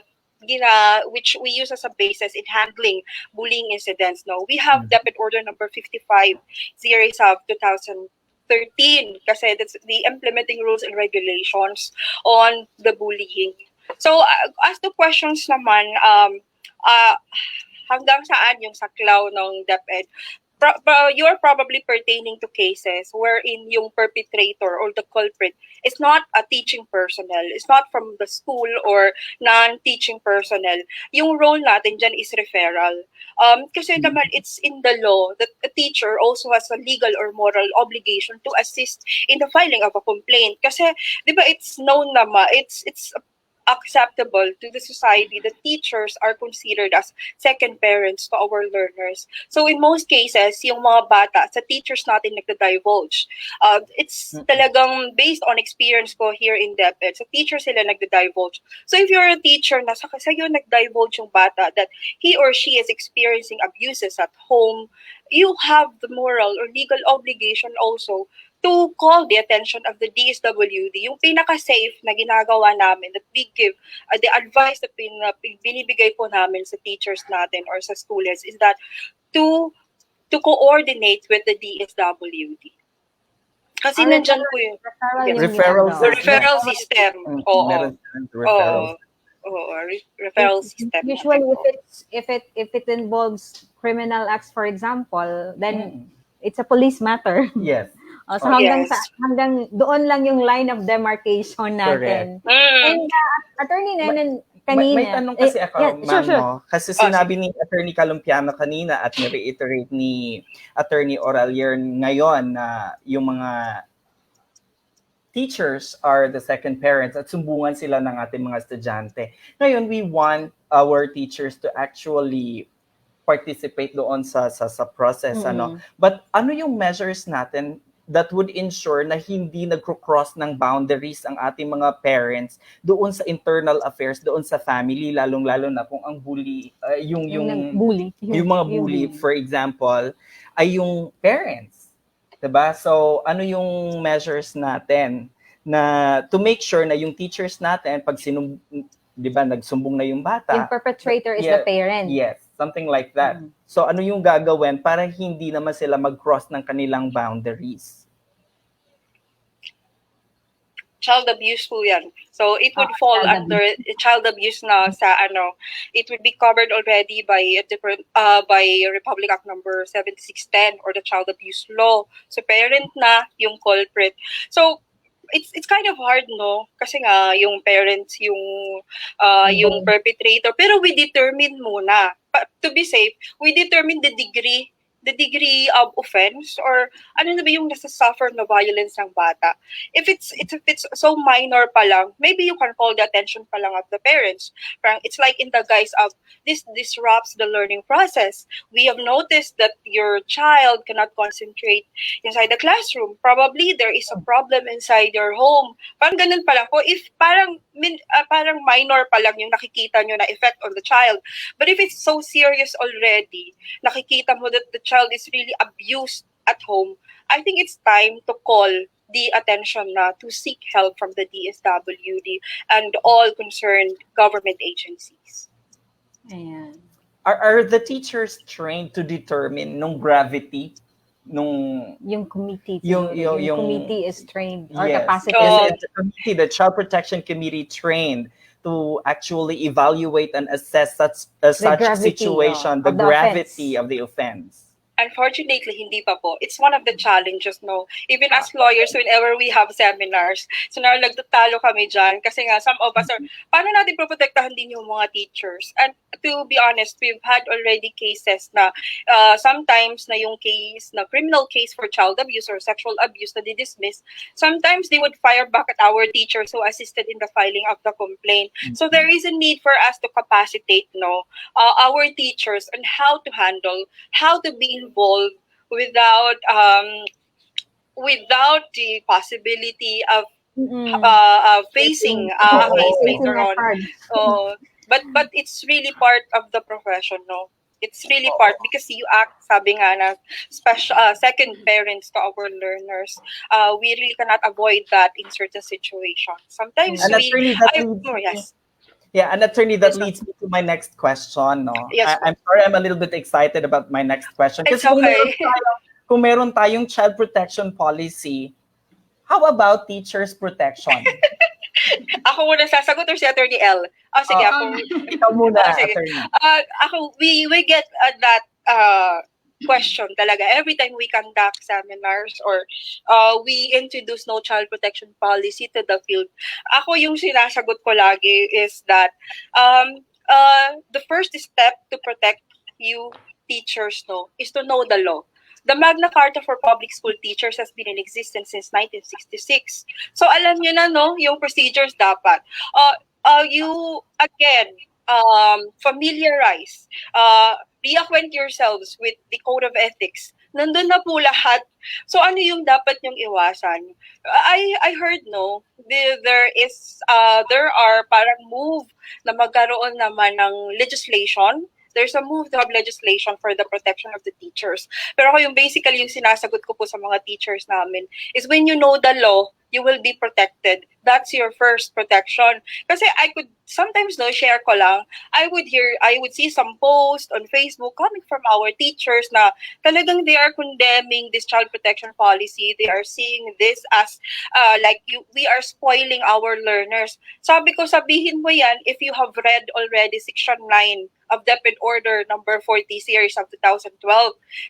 which we use as a basis in handling bullying incidents. We have DepEd Order number 55, series of 2013, kasi that's the implementing rules and regulations on the bullying. So as to questions naman, hanggang saan yung saklaw ng DepEd? You're probably pertaining to cases wherein yung perpetrator or the culprit is not a teaching personnel, it's not from the school or non-teaching personnel. Yung role natin dyan is referral. Kasi naman it's in the law that a teacher also has a legal or moral obligation to assist in the filing of a complaint. Kasi, di ba, it's known naman, it's acceptable to the society that teachers are considered as second parents to our learners. So in most cases, yung mga bata, sa teachers natin nagda-divulge. It's talagang based on experience ko here in DepEd. Sa teachers sila nagda-divulge. So if you're a teacher na sa'yo nag-divulge yung bata that he or she is experiencing abuses at home, you have the moral or legal obligation also to call the attention of the DSWD, yung pinaka-safe na ginagawa namin that we give, the advice na binibigay po namin sa teachers natin or sa students is that to coordinate with the DSWD. Kasi nandyan po yung referral referral system. Oo. Meron referral. referral system. Usually, natin. if it involves criminal acts, for example, then Mm. it's a police matter. Yes. So Oh, Yes. hanggang doon lang yung line of demarcation natin. And Attorney Nenen May kanina. tanong kasi ako, yeah, ma'am, sure. no? Kasi Oh, sinabi ni Attorney Calumpiano kanina at ni-reiterate ni Attorney Oralier ngayon na yung mga teachers are the second parents at sumbungan sila ng ating mga estudyante. Ngayon, we want our teachers to actually participate doon sa process, ano. But ano yung measures natin that would ensure na hindi nagko-cross ng boundaries ang ating mga parents doon sa internal affairs, doon sa family, lalong-lalo na kung ang bully, yung bully. Yung mga bully, for example, ay yung parents. 'Di ba? So, ano yung measures natin na to make sure na yung teachers natin, pag 'di ba, nagsumbong na yung bata, Yung perpetrator is the parent. Yes, something like that. So, ano yung gagawin para hindi naman sila mag-cross ng kanilang boundaries? Child abuse po yan. So it would fall under child abuse na sa it would be covered already by a different by Republic Act number 7610 or the child abuse law. So parent na yung culprit. So it's kind of hard, no? Kasi nga yung parents yung perpetrator, pero we determine muna. To be safe, we determine the degree of offense or ano na ba yung nasa-suffer na violence ng bata. If it's so minor pa lang, maybe you can call the attention pa lang of the parents. Parang it's like in the guise of this disrupts the learning process. We have noticed that your child cannot concentrate inside the classroom. Probably there is a problem inside your home. Parang ganun pa lang po. If parang minor pa lang yung nakikita nyo na effect on the child. But if it's so serious already, nakikita mo that the child is really abused at home, I think it's time to call the attention na to seek help from the DSWD and all concerned government agencies. Ayan. Are the teachers trained to determine nung gravity yung committee yung committee is trained or yes, capacity. the Child Protection Committee trained to actually evaluate and assess such situation, the gravity of the offense? Unfortunately, hindi pa po. It's one of the challenges, no? Even as lawyers, whenever we have seminars, so nagtatalo kami dyan kasi nga some of us are, paano natin protektahan din yung mga teachers? And to be honest, we've had already cases na sometimes na yung case, na criminal case for child abuse or sexual abuse na di-dismiss, sometimes they would fire back at our teachers who assisted in the filing of the complaint. So there is a need for us to capacitate, no, our teachers on how to handle, how to be involved without the possibility of facing later on. But it's really part of the profession, no? It's really part because you act, sabi nga na special second parents to our learners. We really cannot avoid that in certain situations. Sometimes yes. Yeah, and attorney, that leads me to my next question, no? Yes, I'm sorry, I'm a little bit excited about my next question. It's okay. Kung meron tayong child protection policy, how about teachers protection? Ako muna sasagot or si Attorney L? Sige, ako. Ikaw muna, sige. attorney. Ako, we get that question talaga every time we conduct seminars or we introduce no child protection policy to the field. Ako yung sinasagot ko lagi is that the first step to protect you teachers is to know the law. The Magna Carta for Public School Teachers has been in existence since 1966. So alam nyo na, no, yung procedures dapat. You, again, familiarize, reacquaint yourselves with the code of ethics. Nandun na po lahat. So ano yung dapat nyong iwasan? I heard, no, there are parang move na magkaroon naman ng legislation. There's a move to have legislation for the protection of the teachers. Pero ako yung basically yung sinasagot ko po sa mga teachers namin is when you know the law, you will be protected. That's your first protection. Kasi I could sometimes, no, share ko lang, I would see some posts on Facebook coming from our teachers na talagang they are condemning this child protection policy. They are seeing this as we are spoiling our learners. Sabi ko, sabihin mo yan if you have read already Section 9 of DEPED Order number 40 series of 2012.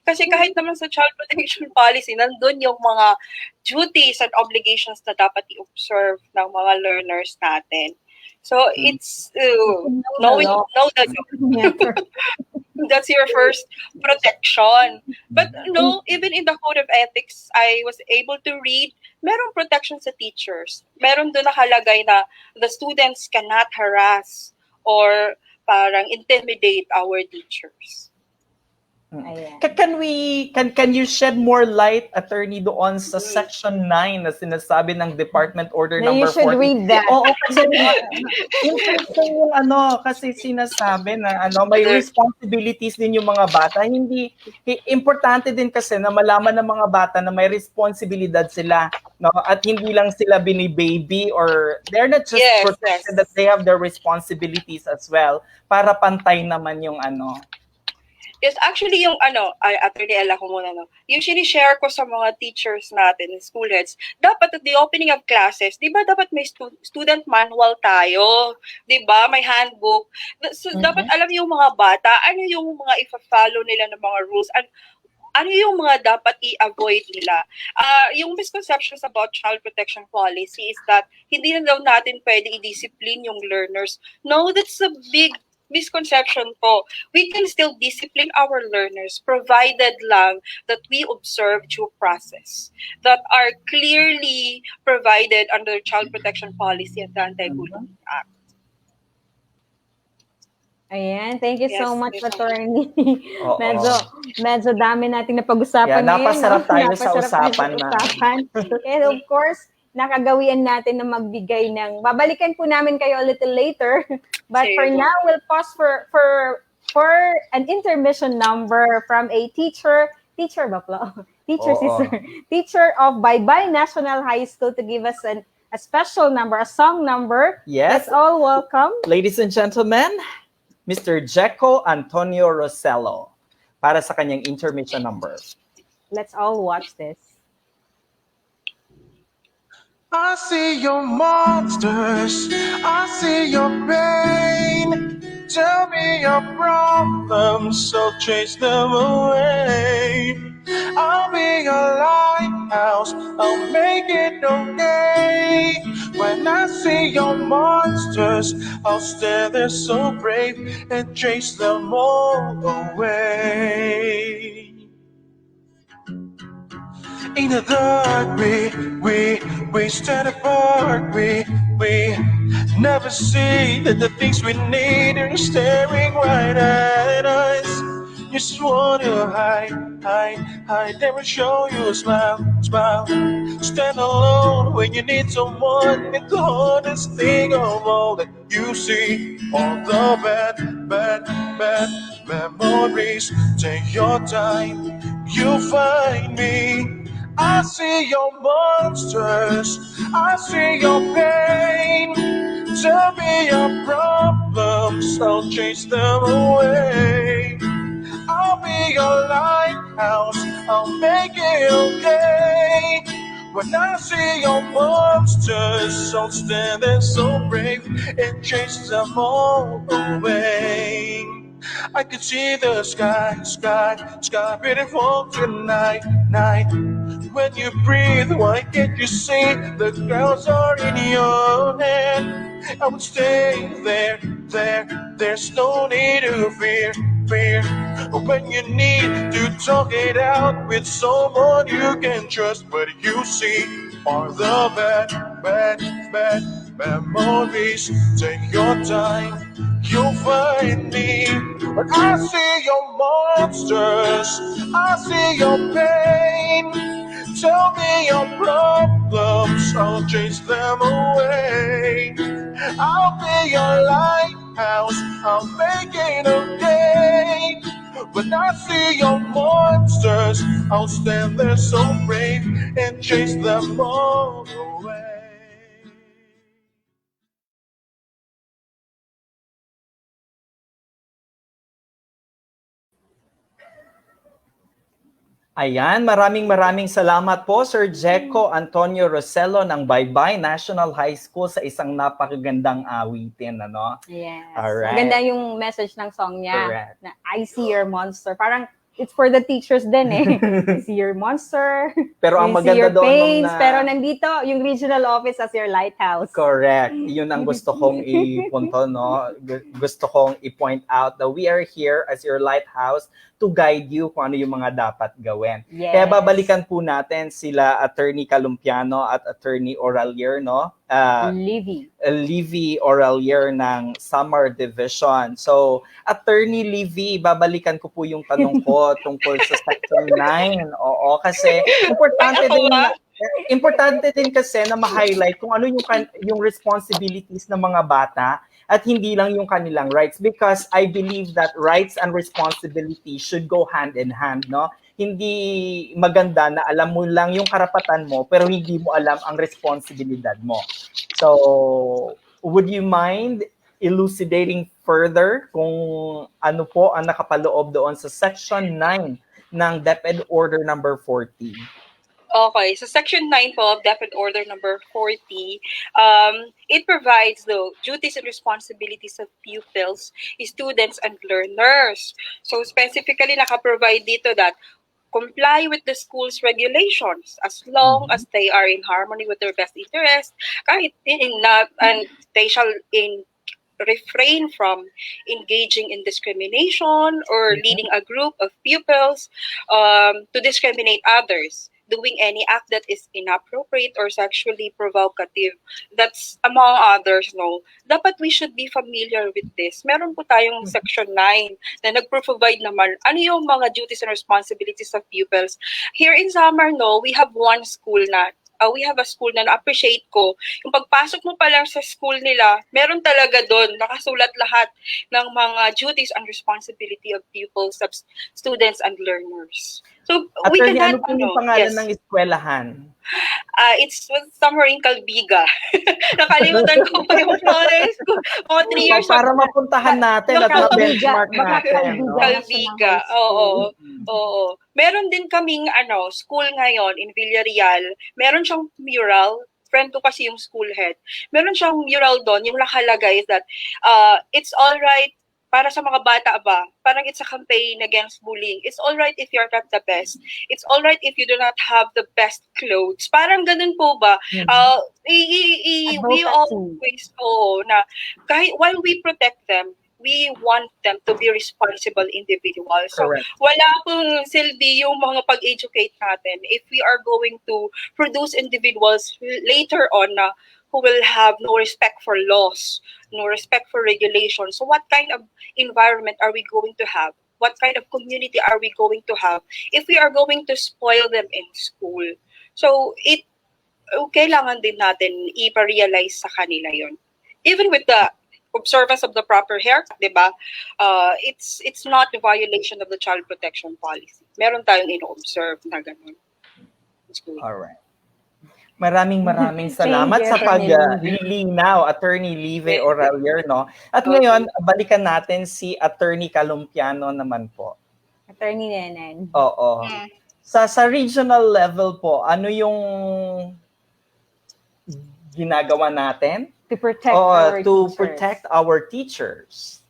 Kasi kahit naman sa child protection policy, nandun yung mga duties and obligations na dapat i-observe ng mga learners natin. So it's know that that's your first protection. But no, even in the Code of Ethics, I was able to read, merong protection sa teachers. Meron doon nakalagay na the students cannot harass or parang intimidate our teachers. Can you shed more light, attorney, doon sa Section 9 na sinasabi ng Department Order number 40? You should read that. Oo, kasi interesting yung kasi sinasabi na may responsibilities din yung mga bata. Hindi importante din kasi na malaman ng mga bata na may responsibilidad sila, no? At hindi lang sila bini-baby, or they're not just protected, that they have their responsibilities as well para pantay naman yung Yes, actually yung Attorney Ella ko muna, no. Yung sinishare ko sa mga teachers natin, school heads, dapat at the opening of classes, di ba dapat may student manual tayo? Di ba? May handbook. So, dapat alam yung mga bata, ano yung mga ifa-follow nila ng mga rules, ano yung mga dapat i-avoid nila. Yung misconceptions about child protection policy is that hindi na daw natin pwede i-discipline yung learners. No, that's a big misconception po. We can still discipline our learners provided lang that we observe due process that are clearly provided under Child Protection Policy and the Anti-Bullying Act. Ayan, thank you so much, attorney. medyo dami nating napag-usapan ngayon. Napasarap tayo sa usapan na. And of course, nakagawian natin na magbigay ng, babalikan po namin kayo a little later. But for now, we'll pause for an intermission number from a teacher of Baybay National High School to give us a special number, a song number. Yes. Let's all welcome. Ladies and gentlemen, Mr. Jeco Antonio Rosello para sa kanyang intermission number. Let's all watch this. I see your monsters, I see your pain. Tell me your problems, I'll chase them away. I'll be your lighthouse, I'll make it okay. When I see your monsters, I'll stand there so brave and chase them all away. In the dark, we stand apart. We never see that the things we need are staring right at us. You just want to hide, never show you a smile. Stand alone when you need someone. It's the hardest thing of all that you see. All the bad memories. Take your time, you'll find me. I see your monsters, I see your pain. Tell me your problems, I'll chase them away. I'll be your lighthouse, I'll make it okay. When I see your monsters, I'll stand there so brave and chase them all away. I can see the sky beautiful tonight. When you breathe, why can't you see the clouds are in your hand? I would stay there. There's no need to fear. When you need to talk it out with someone you can trust, but you see all the bad memories. Take your time, you'll find me. But I see your monsters, I see your pain. Tell me your problems, I'll chase them away. I'll be your lighthouse, I'll make it okay. When I see your monsters, I'll stand there so brave and chase them all away. Ayan, maraming salamat po Sir Jeco Antonio Rosello ng Baybay National High School sa isang napakagandang awitin, ano? Yes. Alright. Maganda yung message ng song niya. Correct. Na I see your monster. Parang it's for the teachers din eh. I see your monster. Pero ang I see maganda your doon pains. na... Pero nandito, yung regional office as your lighthouse. Correct. Yun ang gusto kong ipunto, no? Gusto kong i-point out that we are here as your lighthouse to guide you kung ano yung mga dapat gawin. Yes. Kaya babalikan po natin sila Attorney Calumpiano at Attorney Oralier, no? Livy Oralier ng Samar Division. So, Attorney Livy, babalikan ko po yung tanong ko tungkol sa Section 9. Oo, kasi importante din kasi na ma-highlight kung ano yung responsibilities ng mga bata at hindi lang yung kanilang rights, because I believe that rights and responsibilities should go hand in hand, no? Hindi maganda na alam mo lang yung karapatan mo pero hindi mo alam ang responsibilidad mo. So, would you mind elucidating further kung ano po ang nakapaloob doon sa Section 9 ng DepEd Order number 40? Okay, so Section 9 po of DepEd Order number 40, it provides the duties and responsibilities of pupils, students, and learners. So specifically, naka-provide dito that comply with the school's regulations as long as they are in harmony with their best interest, kahit and they shall refrain from engaging in discrimination or leading a group of pupils to discriminate others, doing any act that is inappropriate or sexually provocative. That's among others, no? Dapat we should be familiar with this. Meron po tayong Section 9 na nag-provide naman ano yung mga duties and responsibilities of pupils. Here in Samar, no, we have one school na we have a school na na-appreciate ko. Yung pagpasok mo pa lang sa school nila, meron talaga doon, nakasulat lahat ng mga duties and responsibility of pupils, students, and learners. So, we Attorney, cannot, ano po yung pangalan ng eskwelahan? It's somewhere in Calbiga. Nakalimutan ko pa yung pangalan ko. Mga 3 years para ago. mapuntahan natin at ma-benchmark natin. No? Calbiga, oo. Oo. Meron din kaming school ngayon in Villarreal. Meron siyang mural. Friend ko kasi yung school head. Meron siyang mural doon. Yung nakalagay is that it's all right para sa mga bata ba, parang it's a campaign against bullying. It's all right if you're not the best. It's all right if you do not have the best clothes. Parang ganun po ba? We always na kahit while we protect them, we want them to be responsible individuals. So, Correct. wala pong silbi yung mga pag-educate natin if we are going to produce individuals later on na who will have no respect for laws, no respect for regulations. So what kind of environment are we going to have? What kind of community are we going to have if we are going to spoil them in school? So kailangan din natin i-realize sa kanila yon. Even with the observance of the proper haircut, di ba? It's not a violation of the child protection policy. Meron tayong ino-observe na ganun. Alright. Maraming salamat sa paglilinaw, Attorney Livy Oralier, no? At ngayon, balikan natin si Attorney Calumpiano naman po. Attorney Nenen. Oo. Sa regional level po, ano yung ginagawa natin? To protect our teachers.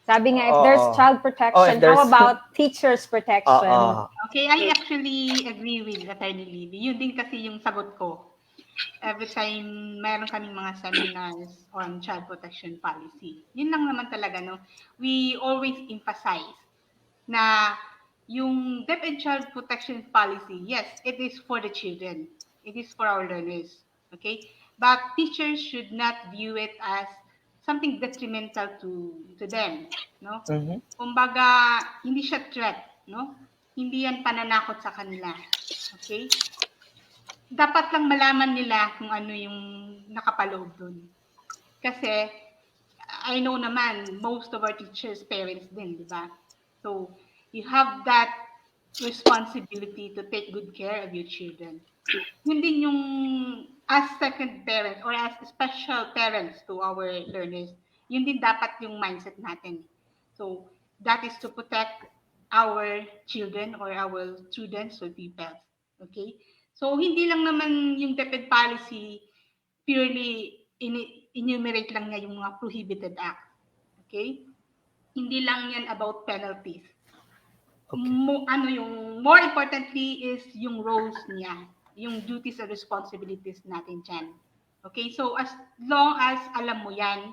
Sabi nga, if there's child protection, how about teachers protection? Okay, I actually agree with Attorney Libby. Yun din kasi yung sagot ko. Every time mayroon kaming mga seminars on child protection policy. Yun lang naman talaga, no? We always emphasize na yung DepEd child protection policy, yes, it is for the children. It is for our learners. Okay? But teachers should not view it as something detrimental to them, no? Kumbaga, hindi siya threat, no? Hindi yan pananakot sa kanila. Okay? Dapat lang malaman nila kung ano yung nakapaloob dun. Kasi I know naman most of our teachers parents din, di ba? So you have that responsibility to take good care of your children. Yun din yung as second parents or as special parents to our learners, yun din dapat yung mindset natin. So that is to protect our children or our students or pupils. Okay? So hindi lang naman yung DepEd policy purely enumerate lang niya yung mga prohibited acts. Okay? Hindi lang yan about penalties. Okay. More importantly is yung roles niya, yung duties and responsibilities natin dyan. Okay, so as long as alam mo yan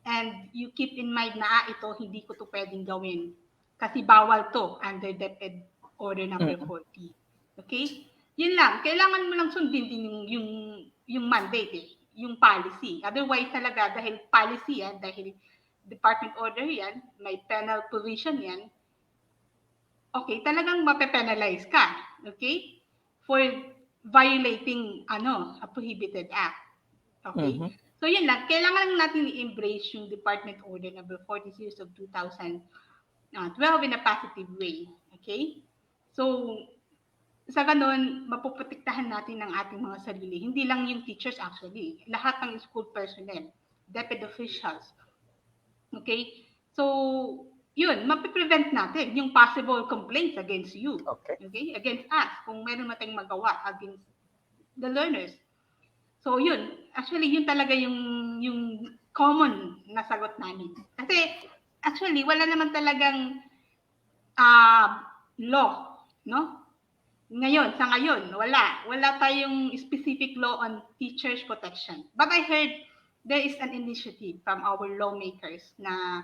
and you keep in mind na ito, hindi ko to pwedeng gawin kasi bawal to under DepEd Order number 40. Okay? Yun lang. Kailangan mo lang sundin din yung mandate yung policy. Otherwise talaga, dahil policy yan, dahil department order yan, may penal provision yan, okay, talagang mape-penalize ka, okay? For violating a prohibited act. Okay? So yun lang, kailangan lang natin i-embrace yung Department Order number 40 series of 2012 in a positive way. Okay? So sa ganun, mapuprotektahan natin ang ating mga sarili. Hindi lang yung teachers actually, lahat ng school personnel, DepEd officials. Okay? So yun, mapiprevent natin yung possible complaints against you. Okay. Against us, kung meron matayong magawa against the learners. So yun, actually yun talaga yung common na sagot namin. Kasi actually wala naman talagang law, no? Sa ngayon, wala tayong specific law on teachers protection. But I heard there is an initiative from our lawmakers na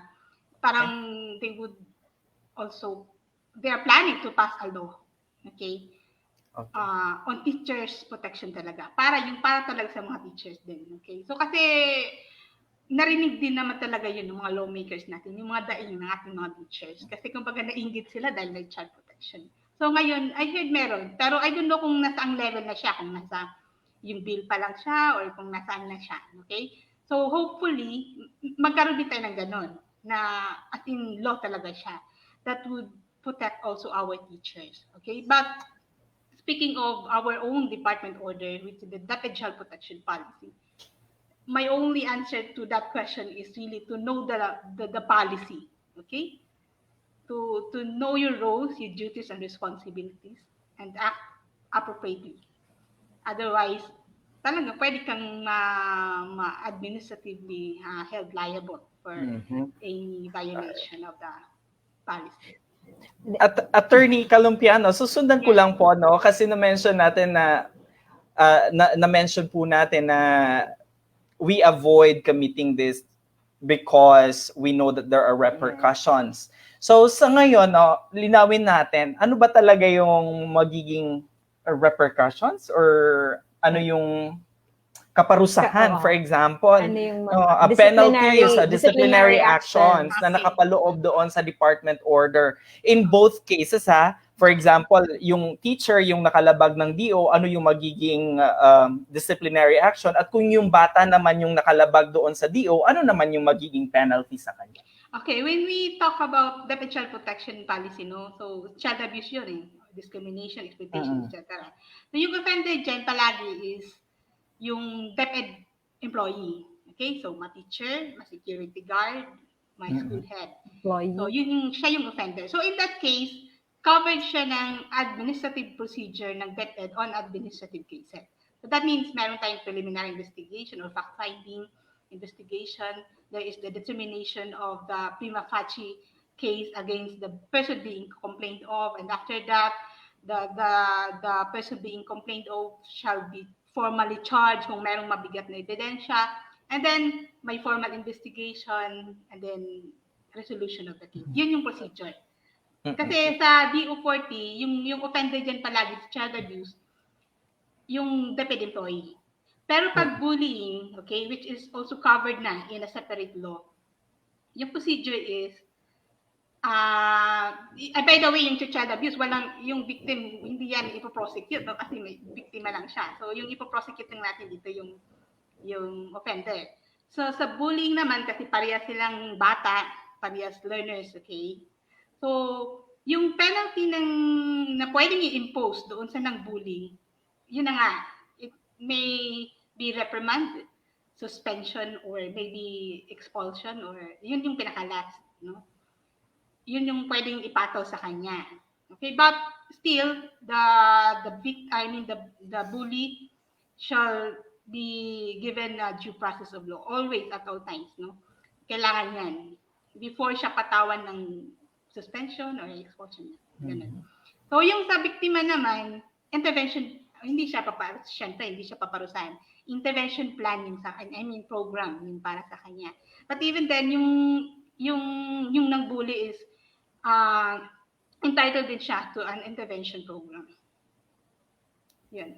parang they are planning to pass a law, okay? On teachers protection talaga. Para talaga sa mga teachers din, okay? So kasi narinig din naman talaga yun ng mga lawmakers natin, yung mga daing ng ating mga teachers. Kasi kumbaga nainggit sila dahil may child protection. So ngayon, I heard meron, pero I don't know kung nasaang level na siya, kung nasa yung bill pa lang siya or kung nasaan na siya, okay? So hopefully, magkaroon din tayo ng ganon na as in law talaga siya that would protect also our teachers, okay? But speaking of our own department order, which is the DepEd Child Protection Policy, my only answer to that question is really to know the policy, okay? To know your roles, your duties and responsibilities, and act appropriately. Otherwise, talaga pwede kang administratively held liable for a violation of the policy. At Attorney Kalumpiano, susundan ko lang po, no, kasi na-mention natin na-mention po natin na we avoid committing this because we know that there are repercussions. So sa ngayon, no, linawin natin, ano ba talaga yung magiging repercussions or ano yung kaparusahan, for example, penalties, disciplinary actions na nakapaloob doon sa department order. In both cases, for example, yung teacher, yung nakalabag ng DO, ano yung magiging disciplinary action? At kung yung bata naman yung nakalabag doon sa DO, ano naman yung magiging penalty sa kanya? Okay, when we talk about DepEd Child Protection Policy, no, so child abuse yun discrimination, exploitation, etc. So yung offender dyan palagi is yung DepEd employee. Okay, so ma-teacher, ma-security guard, my school head. So siya yung offender. So in that case, covered siya ng administrative procedure ng DepEd on administrative cases. So that means meron tayong preliminary investigation or fact-finding investigation. There is the determination of the prima facie case against the person being complained of, and after that, the person being complained of shall be formally charged kung merong mabigat na ebidensya, and then may formal investigation, and then resolution of the case. Yun yung procedure. Kasi sa DO40, yung offender dyan palagi sa child abuse, yung DepEd employee. Pero pag bullying, okay, which is also covered na in a separate law, yung procedure is, by the way, yung child abuse, yung victim, hindi yan ipoprosecute, no? Kasi may biktima lang siya. So yung ipoprosecute lang natin dito yung offender. So sa bullying naman, kasi parehas silang bata, parehas learners, okay? So, yung penalty na pwedeng i-impose doon sa nang-bully, yun na nga, it may be reprimand, suspension, or maybe expulsion, or yun yung pinaka-last, no? Yun yung pwedeng ipataw sa kanya. Okay, but still, the bully shall be given a due process of law, always at all times, no? Kailangan yan. Before siya patawan ng suspension or expulsion. Ganun. So, yung sa biktima naman, intervention, hindi siya paparusahan. Intervention plan yung sa kanya, program yung para sa kanya. But even then, yung nang-bully is entitled din siya to an intervention program. Yan.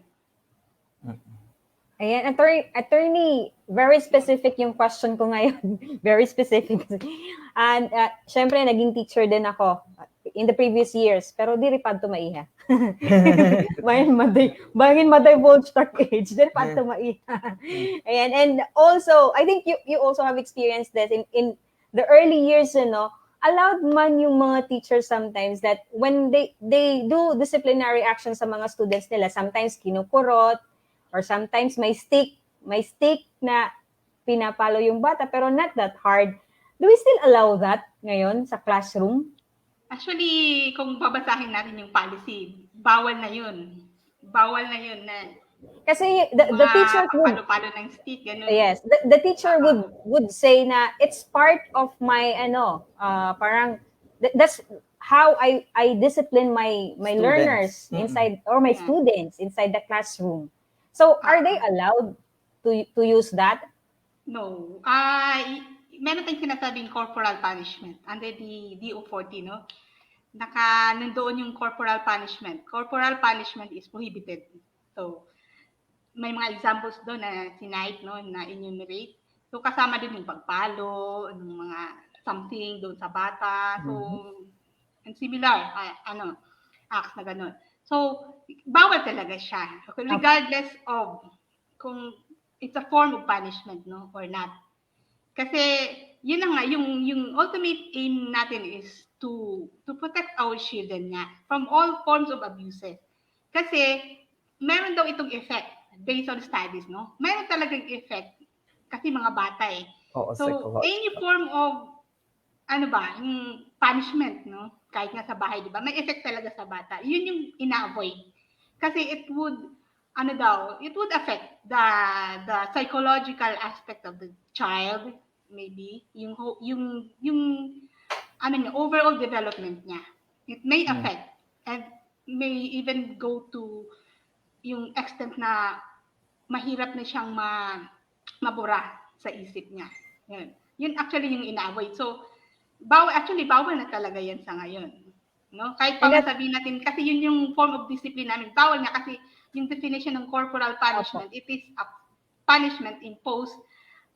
Ayan, attorney, very specific yung question ko ngayon. Very specific. And syempre, naging teacher din ako in the previous years, pero di ripad tumaiha. Bahin ma-divulge dark age, di ripad tumaiha. Ayan, and also, I think you also have experienced this in the early years, allowed man yung mga teachers sometimes that when they do disciplinary action sa mga students nila, sometimes kinukurot, or sometimes may stick na pinapalo yung bata, pero not that hard. Do we still allow that ngayon sa classroom? Actually, kung babasahin natin yung policy, bawal na yun. Bawal na yun na. Kasi the teacher would palo ng stick, ganun. Yes, the teacher would say na it's part of my parang that's how I discipline my learners inside, or my students inside the classroom. So, are they allowed to use that? No. Meron tayong sinasabing corporal punishment under the DO40, no? Nandoon yung corporal punishment. Corporal punishment is prohibited. So, may mga examples doon na sinight, no, na enumerate. So, kasama din yung pagpalo, yung mga something doon sa bata. So, and similar, acts na gano'n. So, bawal talaga siya. Okay, regardless of kung it's a form of punishment, no, or not. Kasi, yun na nga, yung ultimate aim natin is to protect our children nga from all forms of abuses. Kasi, meron daw itong effect based on studies, no? Meron talagang effect kasi mga bata eh. So, any form of yung punishment, no? Kahit nga sa bahay, di ba? May effect talaga sa bata. Yun yung ina-avoid. Kasi it would affect the psychological aspect of the child, maybe, yung overall development niya. It may affect and may even go to yung extent na mahirap na siyang mabura sa isip niya. Yun actually yung ina-avoid. So, bawal na talaga yan sa ngayon. No? Kahit pa sabihin natin, kasi yun yung form of discipline namin. Bawal nga kasi yung definition ng corporal punishment, it is a punishment imposed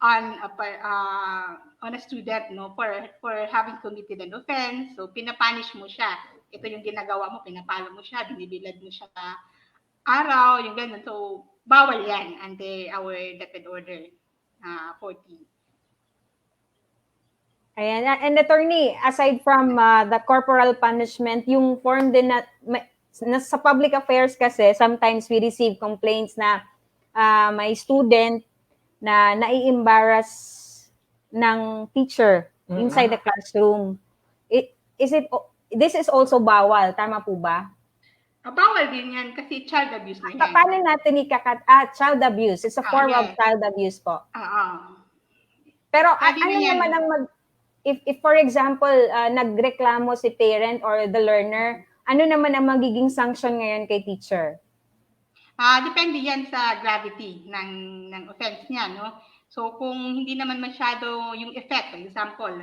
on a student, no, for having committed an offense. So, pinapunish mo siya. Ito yung ginagawa mo, pinapalo mo siya, binibilad mo siya araw, yung ganun. So, bawal yan under our DEPED Order 40. Ayan. And attorney, aside from the corporal punishment, yung form din na sa public affairs kasi, sometimes we receive complaints na may student na nai-embarrass ng teacher inside the classroom. This is also bawal, tama po ba? Bawal din yan kasi child abuse na yan. Paano natin child abuse? It's a form of child abuse po. Pero ano naman ang if for example, nagreklamo si parent or the learner, ano naman ang magiging sanction ngayon kay teacher? Depende yan sa gravity ng offense niya, no? So, kung hindi naman masyado yung effect, for example,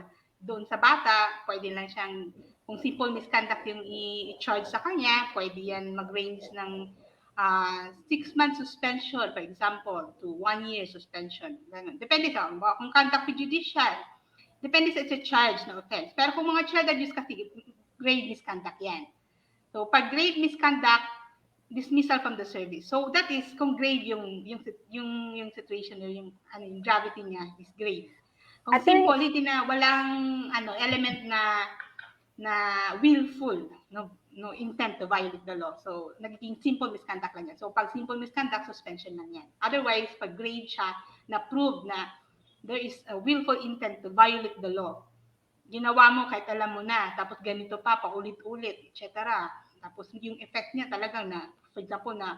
doon sa bata, pwede lang siyang, kung simple misconduct yung i-charge sa kanya, pwede yan mag-range ng 6-month suspension, for example, to 1 year suspension. Ganun. Depende sa kung conduct prejudicial. Depende sa charge na offense. Pero kung mga child abuse kasi, grave misconduct yan. So, pag grave misconduct, dismissal from the service. So, that is kung grave yung situation or yung gravity niya is grave. Kung simple, hindi na walang element na na willful, no intent to violate the law. So, nagiging simple misconduct lang yan. So, pag simple misconduct, suspension lang yan. Otherwise, pag grave siya, na prove na there is a willful intent to violate the law, ginawa mo kahit alam mo na, tapos ganito pa, paulit-ulit, etc. Tapos yung effect niya talagang na, for example, na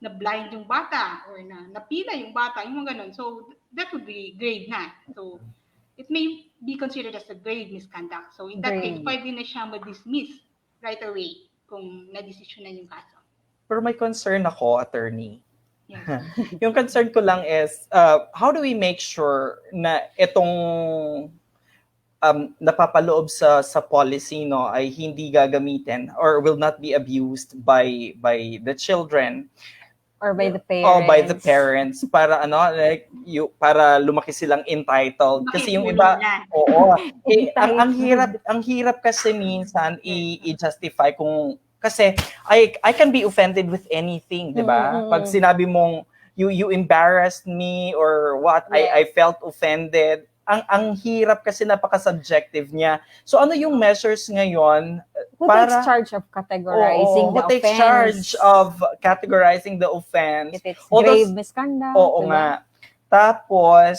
blind yung bata or na napila yung bata, yung mga ganun. So, that would be grave na. So, it may be considered as a grave misconduct. So, in that case, pwede na siya ma-dismiss right away kung na-decision na yung kaso. Pero may concern ako, attorney. Yes. Yung concern ko lang is, how do we make sure na itong napapaloob sa policy no ay hindi gagamitin or will not be abused by the children or by the parents. Oh, by the parents para para lumaki silang entitled kasi yung iba ang hirap kasi minsan i-justify kung kasi I can be offended with anything, 'di ba? Pag sinabi mong you embarrassed me or what, I felt offended. Ang hirap kasi napaka-subjective niya. So ano yung measures ngayon Who takes charge of categorizing the offense? Who takes charge of categorizing the offense? If it's grave misconduct. Oo nga. Tapos,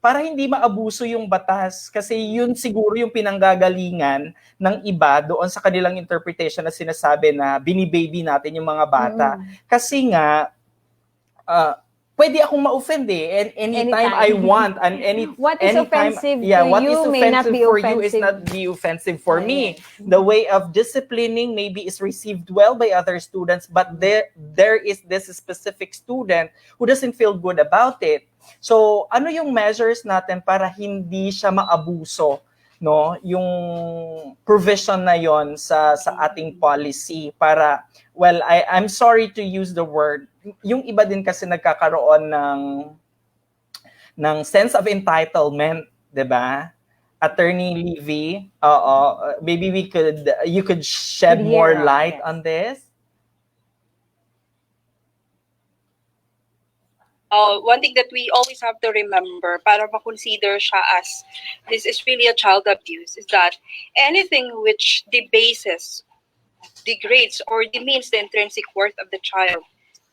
para hindi maabuso yung batas, kasi yun siguro yung pinanggagalingan ng iba doon sa kanilang interpretation na sinasabi na binibaby natin yung mga bata. Kasi nga, pwede akong ma-offend anytime I want and what is offensive to what you is may not be for offensive. You is not be offensive for me. The way of disciplining maybe is received well by other students, but there is this specific student who doesn't feel good about it. So, ano yung measures natin para hindi siya maabuso, no? Yung provision na yon sa ating policy para, well, I'm sorry to use the word, yung iba din kasi nagkakaroon ng sense of entitlement, 'di ba? Attorney Levy, maybe you could shed more light on this. One thing that we always have to remember para ma-consider siya as this is really a child abuse is that anything which debases, degrades, or demeans the intrinsic worth of the child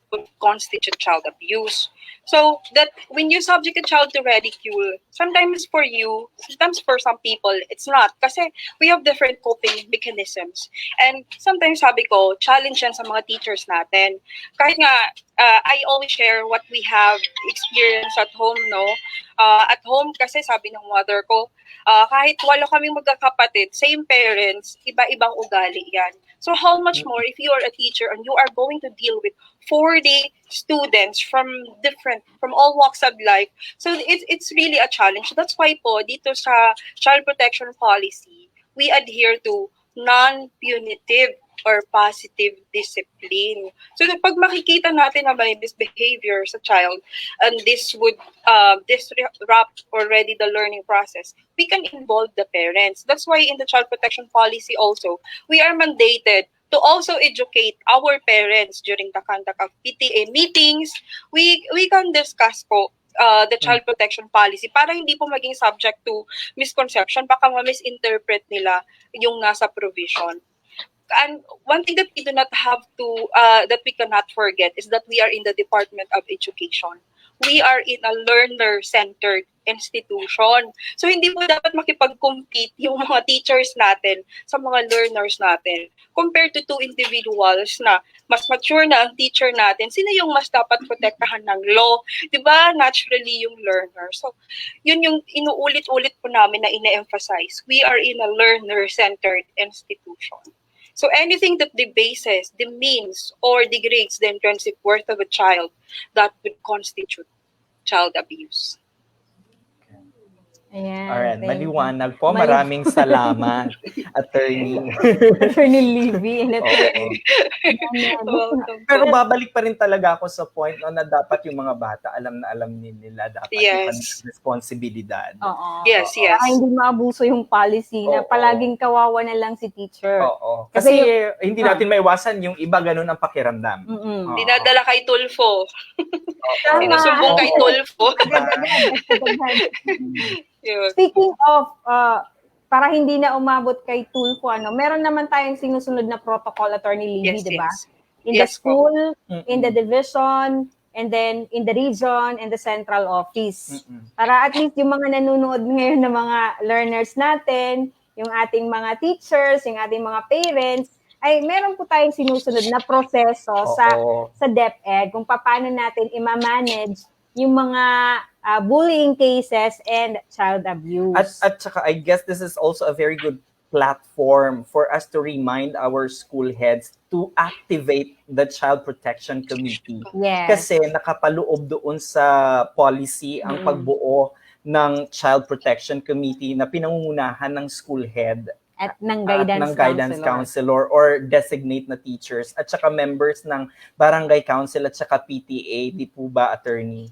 would constitute child abuse. So that when you subject a child to ridicule, sometimes for you, sometimes for some people, it's not. Kasi we have different coping mechanisms. And sometimes sabi ko, challenge yan sa mga teachers natin. Kahit nga, I always share what we have experienced at home, no? At home kasi sabi ng mother ko, kahit walo kaming magkakapatid, same parents, iba-ibang ugali yan. So how much more if you are a teacher and you are going to deal with 40 students from all walks of life. So it's really a challenge. That's why po dito sa child protection policy, we adhere to non-punitive or positive discipline. So pag makikita natin na may misbehavior sa child and this would disrupt already the learning process, we can involve the parents. That's why in the child protection policy also, we are mandated to also educate our parents during the conduct of PTA meetings. We can discuss po the child protection policy para hindi po maging subject to misconception, baka ma-misinterpret nila yung nasa provision. And one thing that we do not have to, that we cannot forget is that we are in the Department of Education. We are in a learner-centered institution. So hindi po dapat makipag-compete yung mga teachers natin sa mga learners natin. Compared to two individuals na mas mature na ang teacher natin, sino yung mas dapat protektahan ng law? Diba? Naturally yung learner. So yun yung inuulit-ulit po namin na ina-emphasize. We are in a learner-centered institution. So anything that debases, demeans, or degrades the intrinsic worth of a child, that would constitute child abuse. Ayan, alright, maliwanag po. Maraming salamat, Attorney. Attorney Levy. Pero babalik pa rin talaga ako sa point na dapat yung mga bata, alam na alam nila dapat yung responsibilidad. Yes. Hindi maabuso yung policy na palaging kawawa na lang si teacher. Kasi hindi natin maiwasan yung iba ganun ang pakiramdam. Dinadala kay Tulfo. Sinusumbong kay Tulfo. Speaking of para hindi na umabot kay Tulfo, meron naman tayong sinusunod na protocol, Attorney Levy, Yes, di ba? yes. In the Yes po. school, Mm-mm. in the division, and then in the region, and the central office. Mm-mm. Para at least yung mga nanonood ngayon ng mga learners natin, yung ating mga teachers, yung ating mga parents, ay meron po tayong sinusunod na proseso Oo. sa DepEd kung paano natin i-manage yung mga bullying cases and child abuse. At saka, I guess this is also a very good platform for us to remind our school heads to activate the Child Protection Committee. Yes. Kasi nakapaloob doon sa policy ang pagbuo ng Child Protection Committee na pinangungunahan ng school head At ng at guidance, ng guidance counselor or designate na teachers at saka members ng barangay council at saka PTA, di po ba, attorney?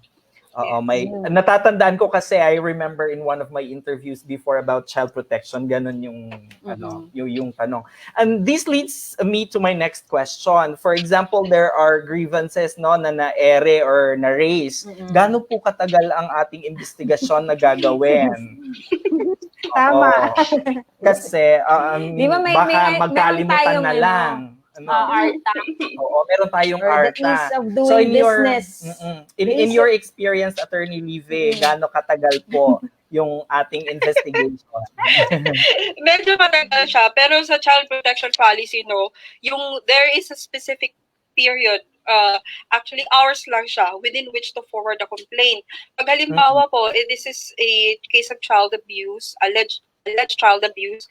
Oo, natatandaan ko kasi I remember in one of my interviews before about child protection, ganun yung yung tanong. And this leads me to my next question. For example, there are grievances na na-ere or na-raise. Gaano po katagal ang ating investigasyon na gagawin? Tama. Kasi Di ba baka magkalimutan na lang. ARTA. Oo, meron tayong Or the ARTA. ease of doing business. In your experience, Attorney Live, gaano katagal po yung ating investigation? Medyo matagal siya, pero sa child protection policy, there is a specific period, actually hours lang siya, within which to forward a complaint. Pag halimbawa po, this is a case of child abuse, alleged child abuse,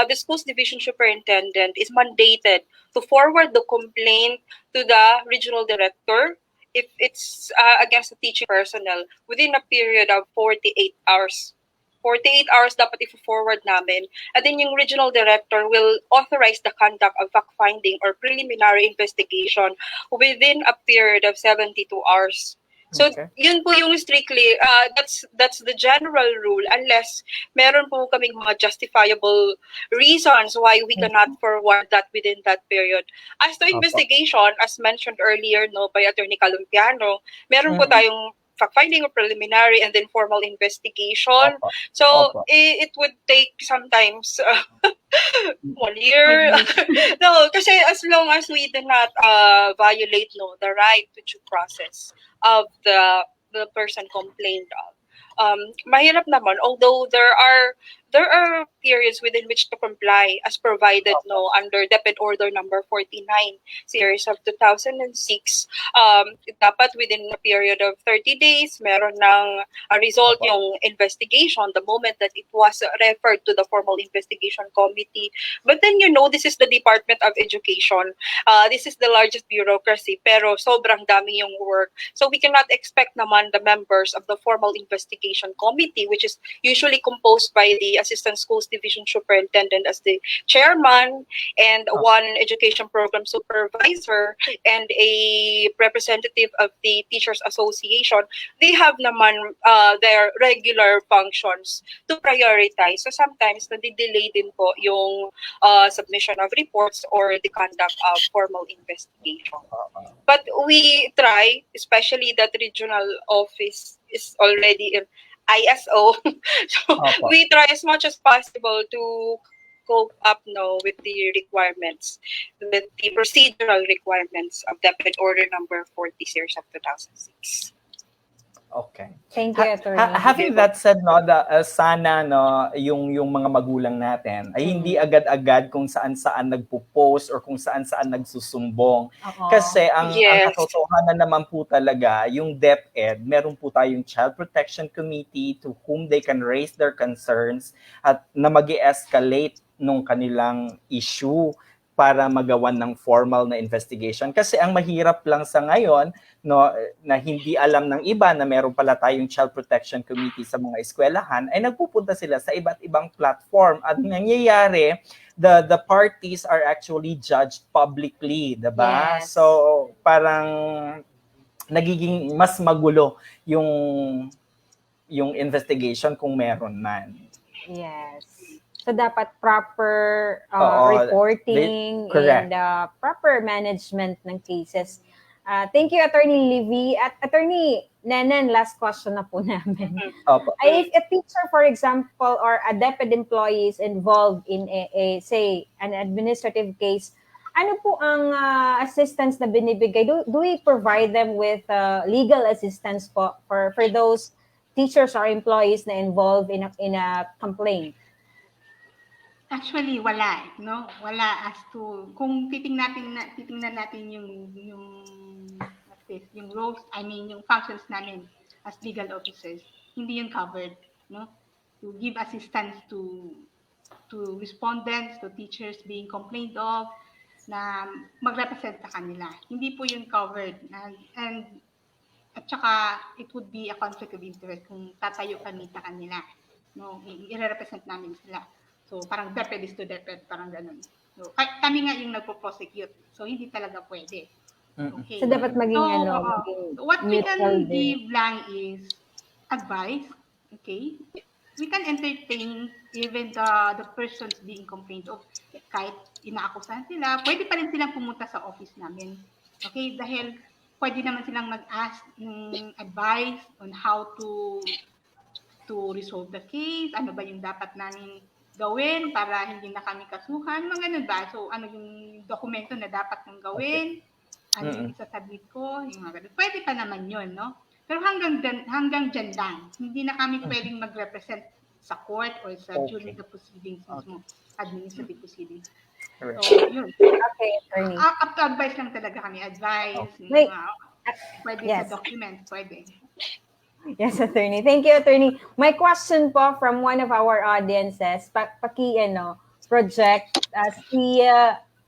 the school's division superintendent is mandated to forward the complaint to the regional director if it's against the teaching personnel within a period of 48 hours. 48 hours dapat i-forward namin. And then yung regional director will authorize the conduct of fact-finding or preliminary investigation within a period of 72 hours. So, yun po yung strictly, that's the general rule unless meron po kaming mga justifiable reasons why we cannot forward that within that period. As to investigation, as mentioned earlier by Attorney Calumpiano, meron po tayong fact-finding or preliminary and then formal investigation. So, it would take sometimes 1 year. No, kasi as long as we do not violate the right to due process of the person complained of, mahirap naman, although there are periods within which to comply as provided under DEPED Order number 49 series of 2006. Dapat within a period of 30 days meron ng result yung investigation the moment that it was referred to the formal investigation committee. But then this is the Department of Education. This is the largest bureaucracy, pero sobrang dami yung work. So we cannot expect naman the members of the formal investigation committee, which is usually composed by the Assistant Schools Division Superintendent as the chairman and one education program supervisor and a representative of the Teachers Association. They have naman their regular functions to prioritize. So sometimes nadidelay din po yung submission of reports or the conduct of formal investigation. But we try, especially that regional office is already in ISO. So we try as much as possible to cope up with the requirements, with the procedural requirements of DEPED Order number 40 series of 2006. Okay. Thank you, Attorney. Having that said, sana yung mga magulang natin ay hindi agad-agad kung saan-saan nagpo-post or kung saan-saan nagsusumbong. Kasi ang katotohanan naman po talaga, yung DepEd, meron po tayong Child Protection Committee to whom they can raise their concerns at na mag-escalate nung kanilang issue para magawan ng formal na investigation. Kasi ang mahirap lang sa ngayon, na hindi alam ng iba na meron pala tayong Child Protection Committee sa mga eskwelahan, ay nagpupunta sila sa iba't ibang platform. At nangyayari, the parties are actually judged publicly, diba? Yes. So, parang nagiging mas magulo yung investigation kung meron man. Yes. So, dapat proper Oo, reporting correct. and proper management ng cases Thank you, Attorney Livy. At Attorney Nenen, last question na po namin. Opo. If a teacher, for example, or a DepEd employee is involved in say, an administrative case, ano po ang assistance na binibigay? Do we provide them with legal assistance po for those teachers or employees na involved in a complaint? Actually, wala, no? Wala as to kung titingnan natin yung roles, yung functions namin as legal officers, hindi yun covered, no? To give assistance to respondents, to teachers being complained of, na mag-represent sa kanila. Hindi po yun covered. And at saka, it would be a conflict of interest kung tatayo kami sa kanila. No? I-represent namin sila. So, parang DepEd is to DepEd, parang ganun. So, kami nga yung nagpo-prosecute. So, hindi talaga pwede. Okay. So, dapat maging maging what we can give lang is advice. Okay? We can entertain even the persons being complained of. Kahit inaakusahan sila, pwede pa rin silang pumunta sa office namin. Okay? Dahil pwede naman silang mag-ask ng advice on how to resolve the case, ano ba yung dapat namin gawin para hindi na kami kasuhan, mga ganun ba? So, ano yung dokumento na dapat kong gawin, ano yung isasabit ko, yung mga ganun. Pwede pa naman yun, no? Pero hanggang dyan lang. Hindi na kami pwedeng mag-represent sa court or sa during the proceedings mismo, administrative proceedings. So, yun. Okay, attorney. Up to advice lang talaga kami. Advice, pwede sa documents, pwede. Yes, attorney. Thank you, attorney. My question po from one of our audiences, project,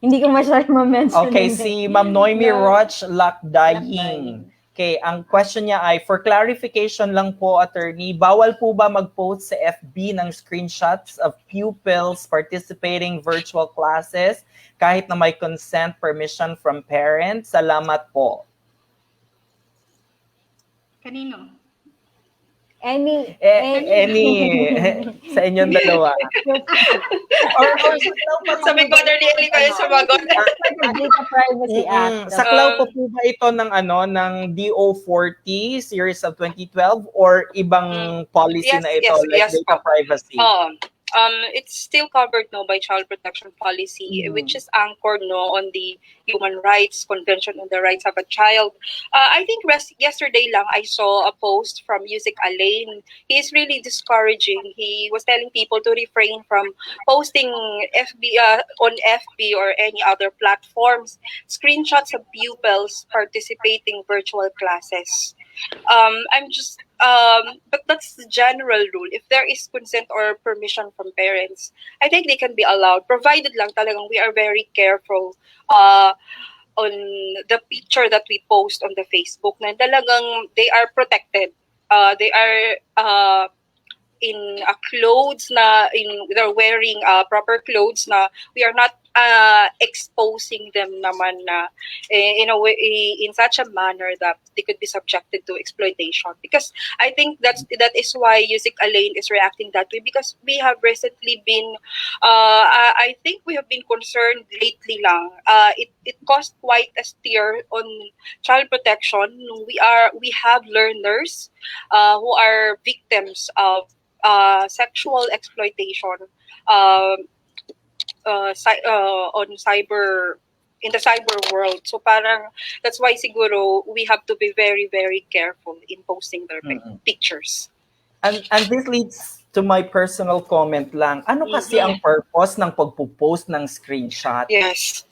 hindi ko masyadong ma-mention. Okay, si Ma'am Noemi Roch Lakdaying. Okay, ang question niya ay, for clarification lang po, attorney, bawal po ba mag-post sa FB ng screenshots of pupils participating virtual classes kahit na may consent permission from parents? Salamat po. Kanino? Any sa inyong dalawa. or sabi ko, Attorney Eli, kayo sumagot. Data Privacy Act. Saklaw po ba ito ng DO40 series of 2012 or ibang policy na ito data privacy? It's still covered by child protection policy, which is anchored on the Human Rights Convention on the Rights of a Child. I think yesterday lang I saw a post from Music Alain. He is really discouraging. He was telling people to refrain from posting on FB or any other platforms screenshots of pupils participating virtual classes. But that's the general rule. If there is consent or permission from parents, I think they can be allowed, provided lang talagang we are very careful on the picture that we post on the Facebook na talagang they are protected. They are in clothes they're wearing proper clothes na we are not exposing them naman na in a way, in such a manner that they could be subjected to exploitation. Because I think that is why Music Alain is reacting that way, because we have recently been I think we have been concerned lately lang. It caused quite a stir on child protection. We have learners who are victims of sexual exploitation on cyber, in the cyber world. So parang that's why siguro we have to be very, very careful in posting their pictures. And this leads to my personal comment lang. Ano kasi ang purpose ng pagpo-post ng screenshot? Yes.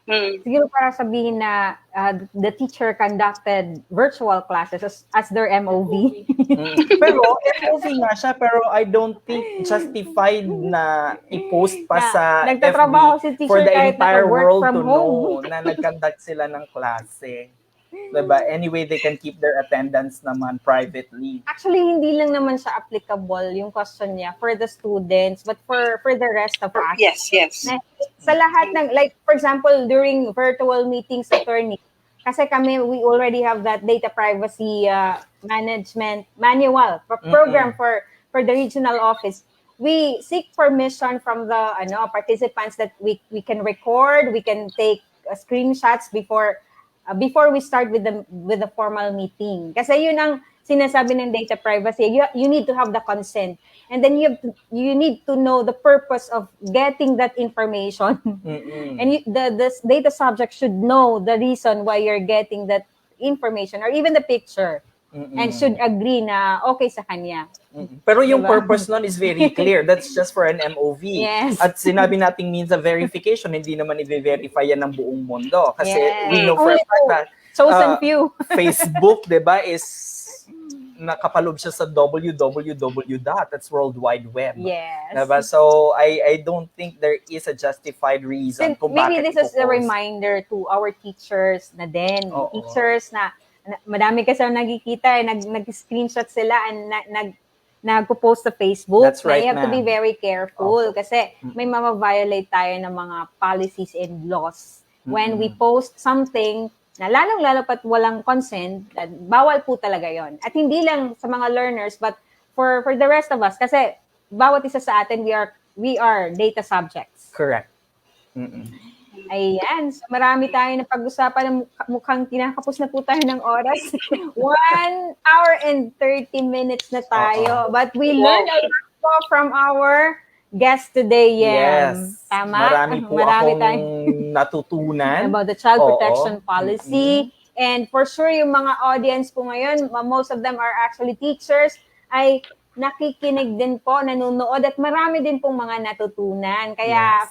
Siguro para sabihin na the teacher conducted virtual classes as their MOV. Pero MOV nga siya, pero I don't think justified na i-post pa sa nagtatrabaho si FB for teacher the kahit entire naka-work world from to know home. na nag-conduct sila ng klase. Diba? Anyway, they can keep their attendance naman privately. Actually, hindi lang naman siya applicable yung question niya for the students, but for the rest of us. Yes. Sa lahat ng, like, for example, during virtual meetings, attorney, kasi kami, we already have that data privacy management manual, program for the regional office. We seek permission from the participants that we can record, we can take screenshots before we start with the formal meeting. Kasi yun ang sinasabi ng data privacy. You need to have the consent. And then you need to know the purpose of getting that information. And the data subject should know the reason why you're getting that information or even the picture. And should agree na okay sa kanya. Pero yung Diba? purpose nun is very clear. That's just for an MOV. Yes. At sinabi nating means of verification, hindi naman i-verify yan ng buong mundo. Kasi Yes. we know for a fact that Chosen few. Facebook, diba, is nakapalob siya sa www. That's World Wide Web. Yes. Diba? So, I don't think there is a justified reason kung Maybe bakit this is a ipopost. reminder to our teachers na din. Oo. Teachers na madami kasi ang nakikita, nag-screenshot sila and nagpo-post sa Facebook. That's right, You have to be ma'am. very careful Opo. kasi may mama-violate tayo ng mga policies and laws. When we post something na lalong-lalo pat walang consent, bawal po talaga yon. At hindi lang sa mga learners, but for the rest of us. Kasi bawat isa sa atin, we are data subjects. Correct. Ayan. So marami tayo na pag-usapan. Mukhang kinakapos na po tayo ng oras. 1 hour and 30 minutes na tayo. But we learned a lot po from our guest today, Yem. Yes. Tama? Marami po akong natutunan. About the child Oo. protection policy. And for sure, yung mga audience po ngayon, most of them are actually teachers, ay nakikinig din po, nanonood, at marami din pong mga natutunan. Kaya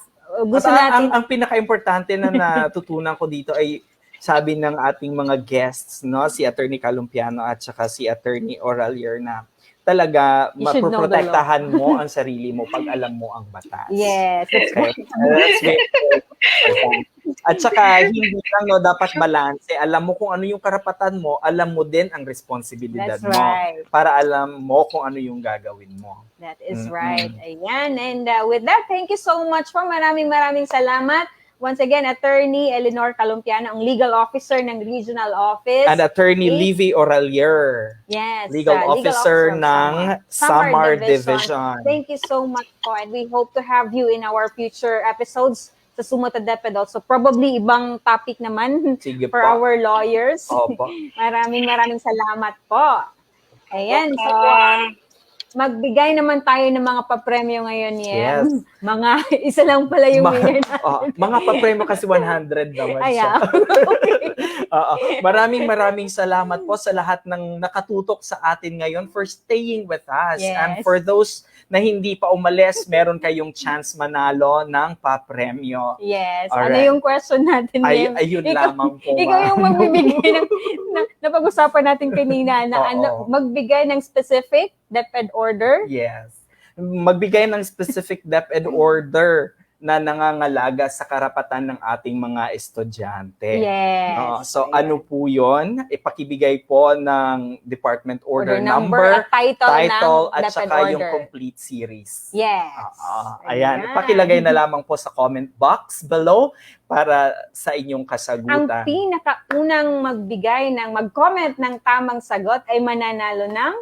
gusto At natin... ang pinaka-importante na natutunan ko dito ay sabi ng ating mga guests, no, si Attorney Calumpiano at saka si Attorney Oralier na talaga You should know the mapoprotektahan mo ang sarili mo pag alam mo ang batas. Yes, that's Okay? That's very important. At saka hindi lang, no, dapat balanse. Alam mo kung ano yung karapatan mo, alam mo din ang responsibilidad That's mo right. para alam mo kung ano yung gagawin mo. That is right. Ayan. And with that, thank you so much po. Maraming salamat. Once again, Attorney Eleanor Calumpiano, ang Legal Officer ng Regional Office. And Attorney Livy Oralier, Yes, Legal Officer of ng Samar Division. Thank you so much po. And we hope to have you in our future episodes sa SUMAT DEPED also. Probably ibang topic naman Sige for po. our lawyers. Opo. Maraming salamat po. Ayan, so magbigay naman tayo ng mga papremyo ngayon, Yem. Yes. Mga isa lang pala yung winner natin. Mga papremyo kasi 100 naman siya. Ayan. Maraming salamat po sa lahat ng nakatutok sa atin ngayon for staying with us. Yes. And for those na hindi pa umalis, meron kayong chance manalo ng papremyo. Yes. Alright. Ano yung question natin, Yem? Ayun lamang po. Ikaw yung magbibigay ng napag-usapan natin kanina na magbigay ng specific DEPED order. Yes. Magbigay ng specific DEPED order na nangangalaga sa karapatan ng ating mga estudyante. Yes. So ano po yun? Ipakibigay po ng Department Order number, at title at ng DEPED saka order. yung complete series. Yes. Ayan. Ipakilagay na lamang po sa comment box below para sa inyong Ang kasagutan. pinakaunang mag-comment ng tamang sagot ay mananalo ng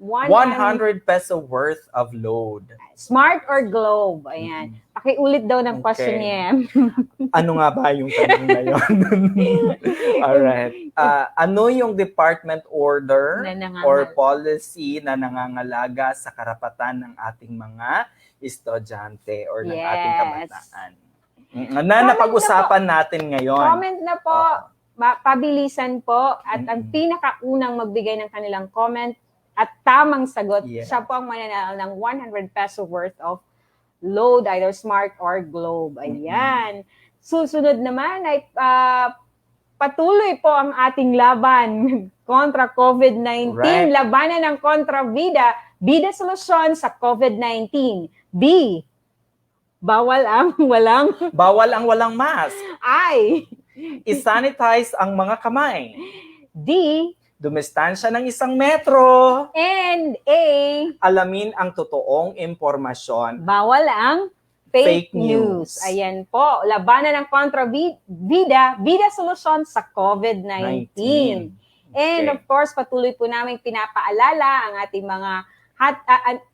100 peso worth of load. Smart or Globe? Ayan. Pakiulit daw ng question niya. Ano nga ba yung tanong na yun? Alright. Ano yung department order or policy na nangangalaga sa karapatan ng ating mga estudyante or ng ating kabataan? Na napag-usapan natin ngayon. Comment na po. Pabilisan po. At ang pinakaunang magbigay ng kanilang comment at tamang sagot, siya po ang mananalo ng 100 peso worth of load, either Smart or Globe. Ayan. Susunod naman ay patuloy po ang ating laban kontra COVID-19. Right. Labanan ng kontra vida. Bida solusyon sa COVID-19. B. Bawal ang walang mask. I. I-sanitize ang mga kamay. D. Dumistansya ng 1 metro. And A. Alamin ang totoong impormasyon. Bawal ang fake news. Ayan po. Labanan ng kontra vida solusyon sa COVID-19. And of course, patuloy po namin pinapaalala ang ating mga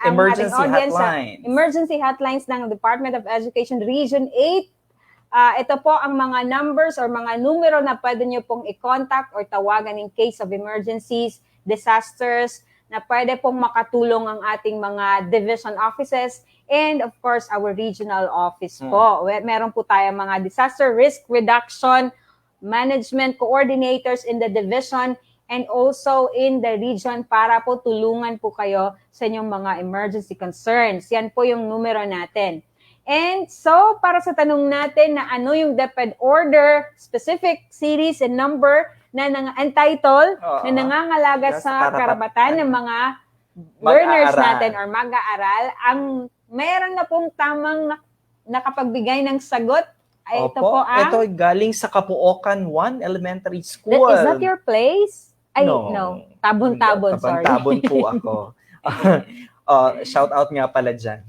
emergency hotlines. Emergency hotlines ng Department of Education Region 8 Ito po ang mga numbers or mga numero na pwede nyo pong i-contact or tawagan in case of emergencies, disasters, na pwede pong makatulong ang ating mga division offices and of course our regional office po. Meron po tayong mga disaster risk reduction management coordinators in the division and also in the region para po tulungan po kayo sa inyong mga emergency concerns. Yan po yung numero natin. And so, para sa tanong natin na ano yung DEPED order, specific series and number na and title na nangangalaga sa karapatan ng mga learners natin or mag-aaral, ang meron na pong tamang nakapagbigay ng sagot. Ay, ito po ang... Ito galing sa Kapuokan 1 Elementary School. Is that your place? Ay, no. Tabon-tabon, sorry. Tabon po ako. Shout out nga pala dyan.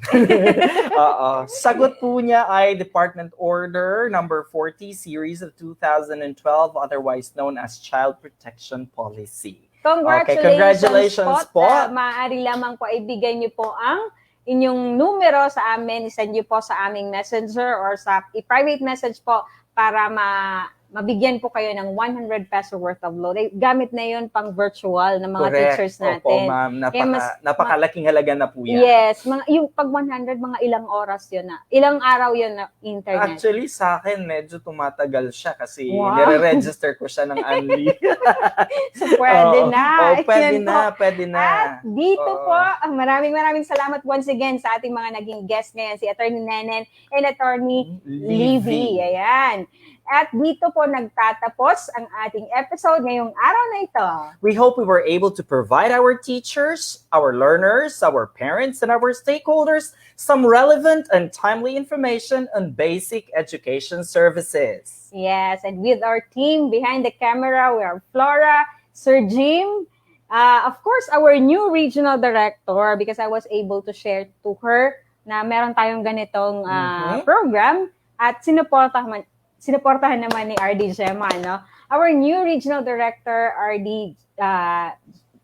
Sagot po niya ay Department Order number 40 series of 2012, otherwise known as Child Protection Policy. Congratulations po. Maaari lamang po ibigay niyo po ang inyong numero sa amin, isend niyo po sa aming messenger or sa private message po para mabigyan po kayo ng 100 peso worth of load. Gamit na yun pang virtual ng mga teachers natin. Opo, ma'am. Napakalaking halaga na po yan. Yes. Yung pag 100, mga ilang oras yun na. Ilang araw yun na internet. Actually, sa akin, medyo tumatagal siya kasi nire-register ko siya ng unli. So, pwede na. Pwede na. At dito po, maraming salamat once again sa ating mga naging guest ngayon, si Attorney Nenen and Attorney Levy. Ayan. At dito po nagtatapos ang ating episode ngayong araw na ito. We hope we were able to provide our teachers, our learners, our parents, and our stakeholders some relevant and timely information on basic education services. Yes, and with our team behind the camera, we are Flora, Sir Jim, of course, our new regional director, because I was able to share to her na meron tayong ganitong program at sinuportahan naman ni RD Gemma, no? Our new regional director, RD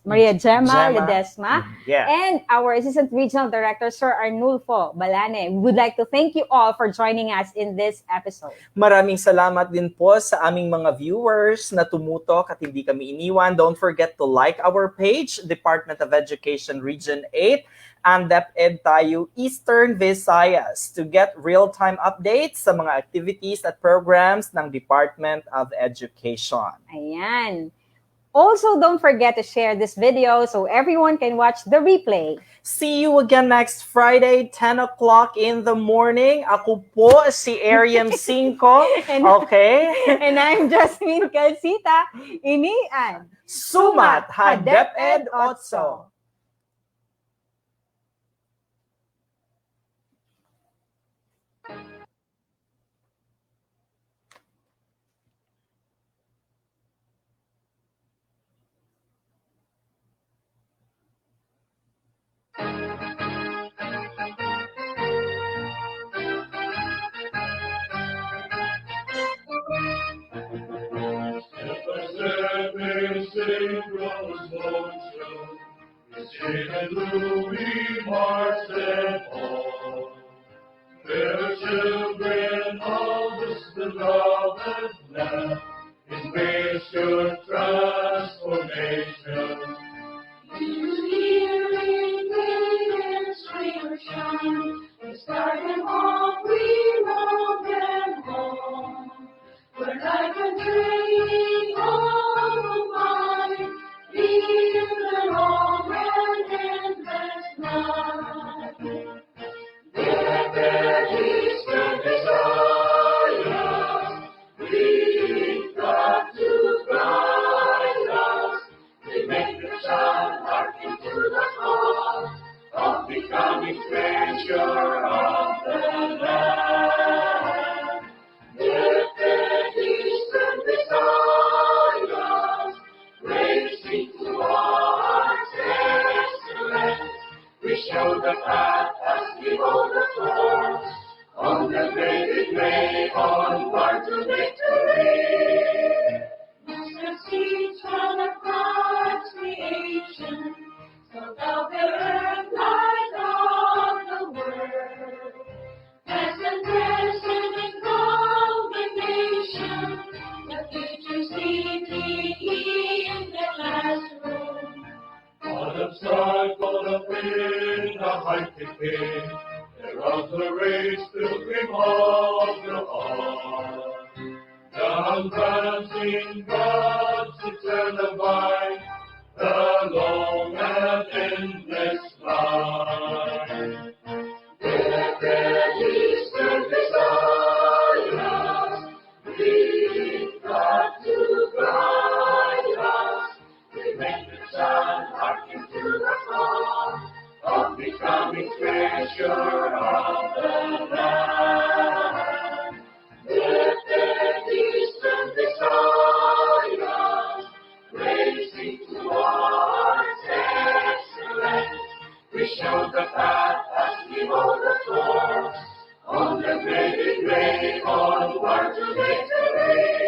Maria Gemma Ledesma, and our assistant regional director, Sir Arnulfo Balane. We would like to thank you all for joining us in this episode. Maraming salamat din po sa aming mga viewers na tumutok at hindi kami iniwan. Don't forget to like our page, Department of Education Region 8, and DEPED tayo Eastern Visayas to get real-time updates sa mga activities at programs ng Department of Education. Ayan. Also, don't forget to share this video so everyone can watch the replay. See you again next Friday, 10 o'clock in the morning. Ako po si Ariam 5. Okay? And I'm Jasmine Calcita. Inian. SUMAT, DEPED, OTSO. Fair children of this beloved land, embrace your transformation. You hearing radiance will shine, the start and all we love and home. Where life and training all the mind, leave the long and endless night. There is the desire, we've got to guide us. We make the child heart into the heart of becoming treasure of the land. There is the desire, racing towards excellence. We show the path as we hold the course on the graded way onward to victory. Mustard seeds from the God's creation, so thou the earth light of the world. As and present in God. in the mighty King, heralds the race, pilgrim of your heart. Down prancing God's eternal vine, the long and endless line. There is the desire, we God to guide us. Repentance and hearken to the call of becoming treasure of the land. Let their distant desires racing towards excellence. We show the path as we hold the course on the graded way onward to victory.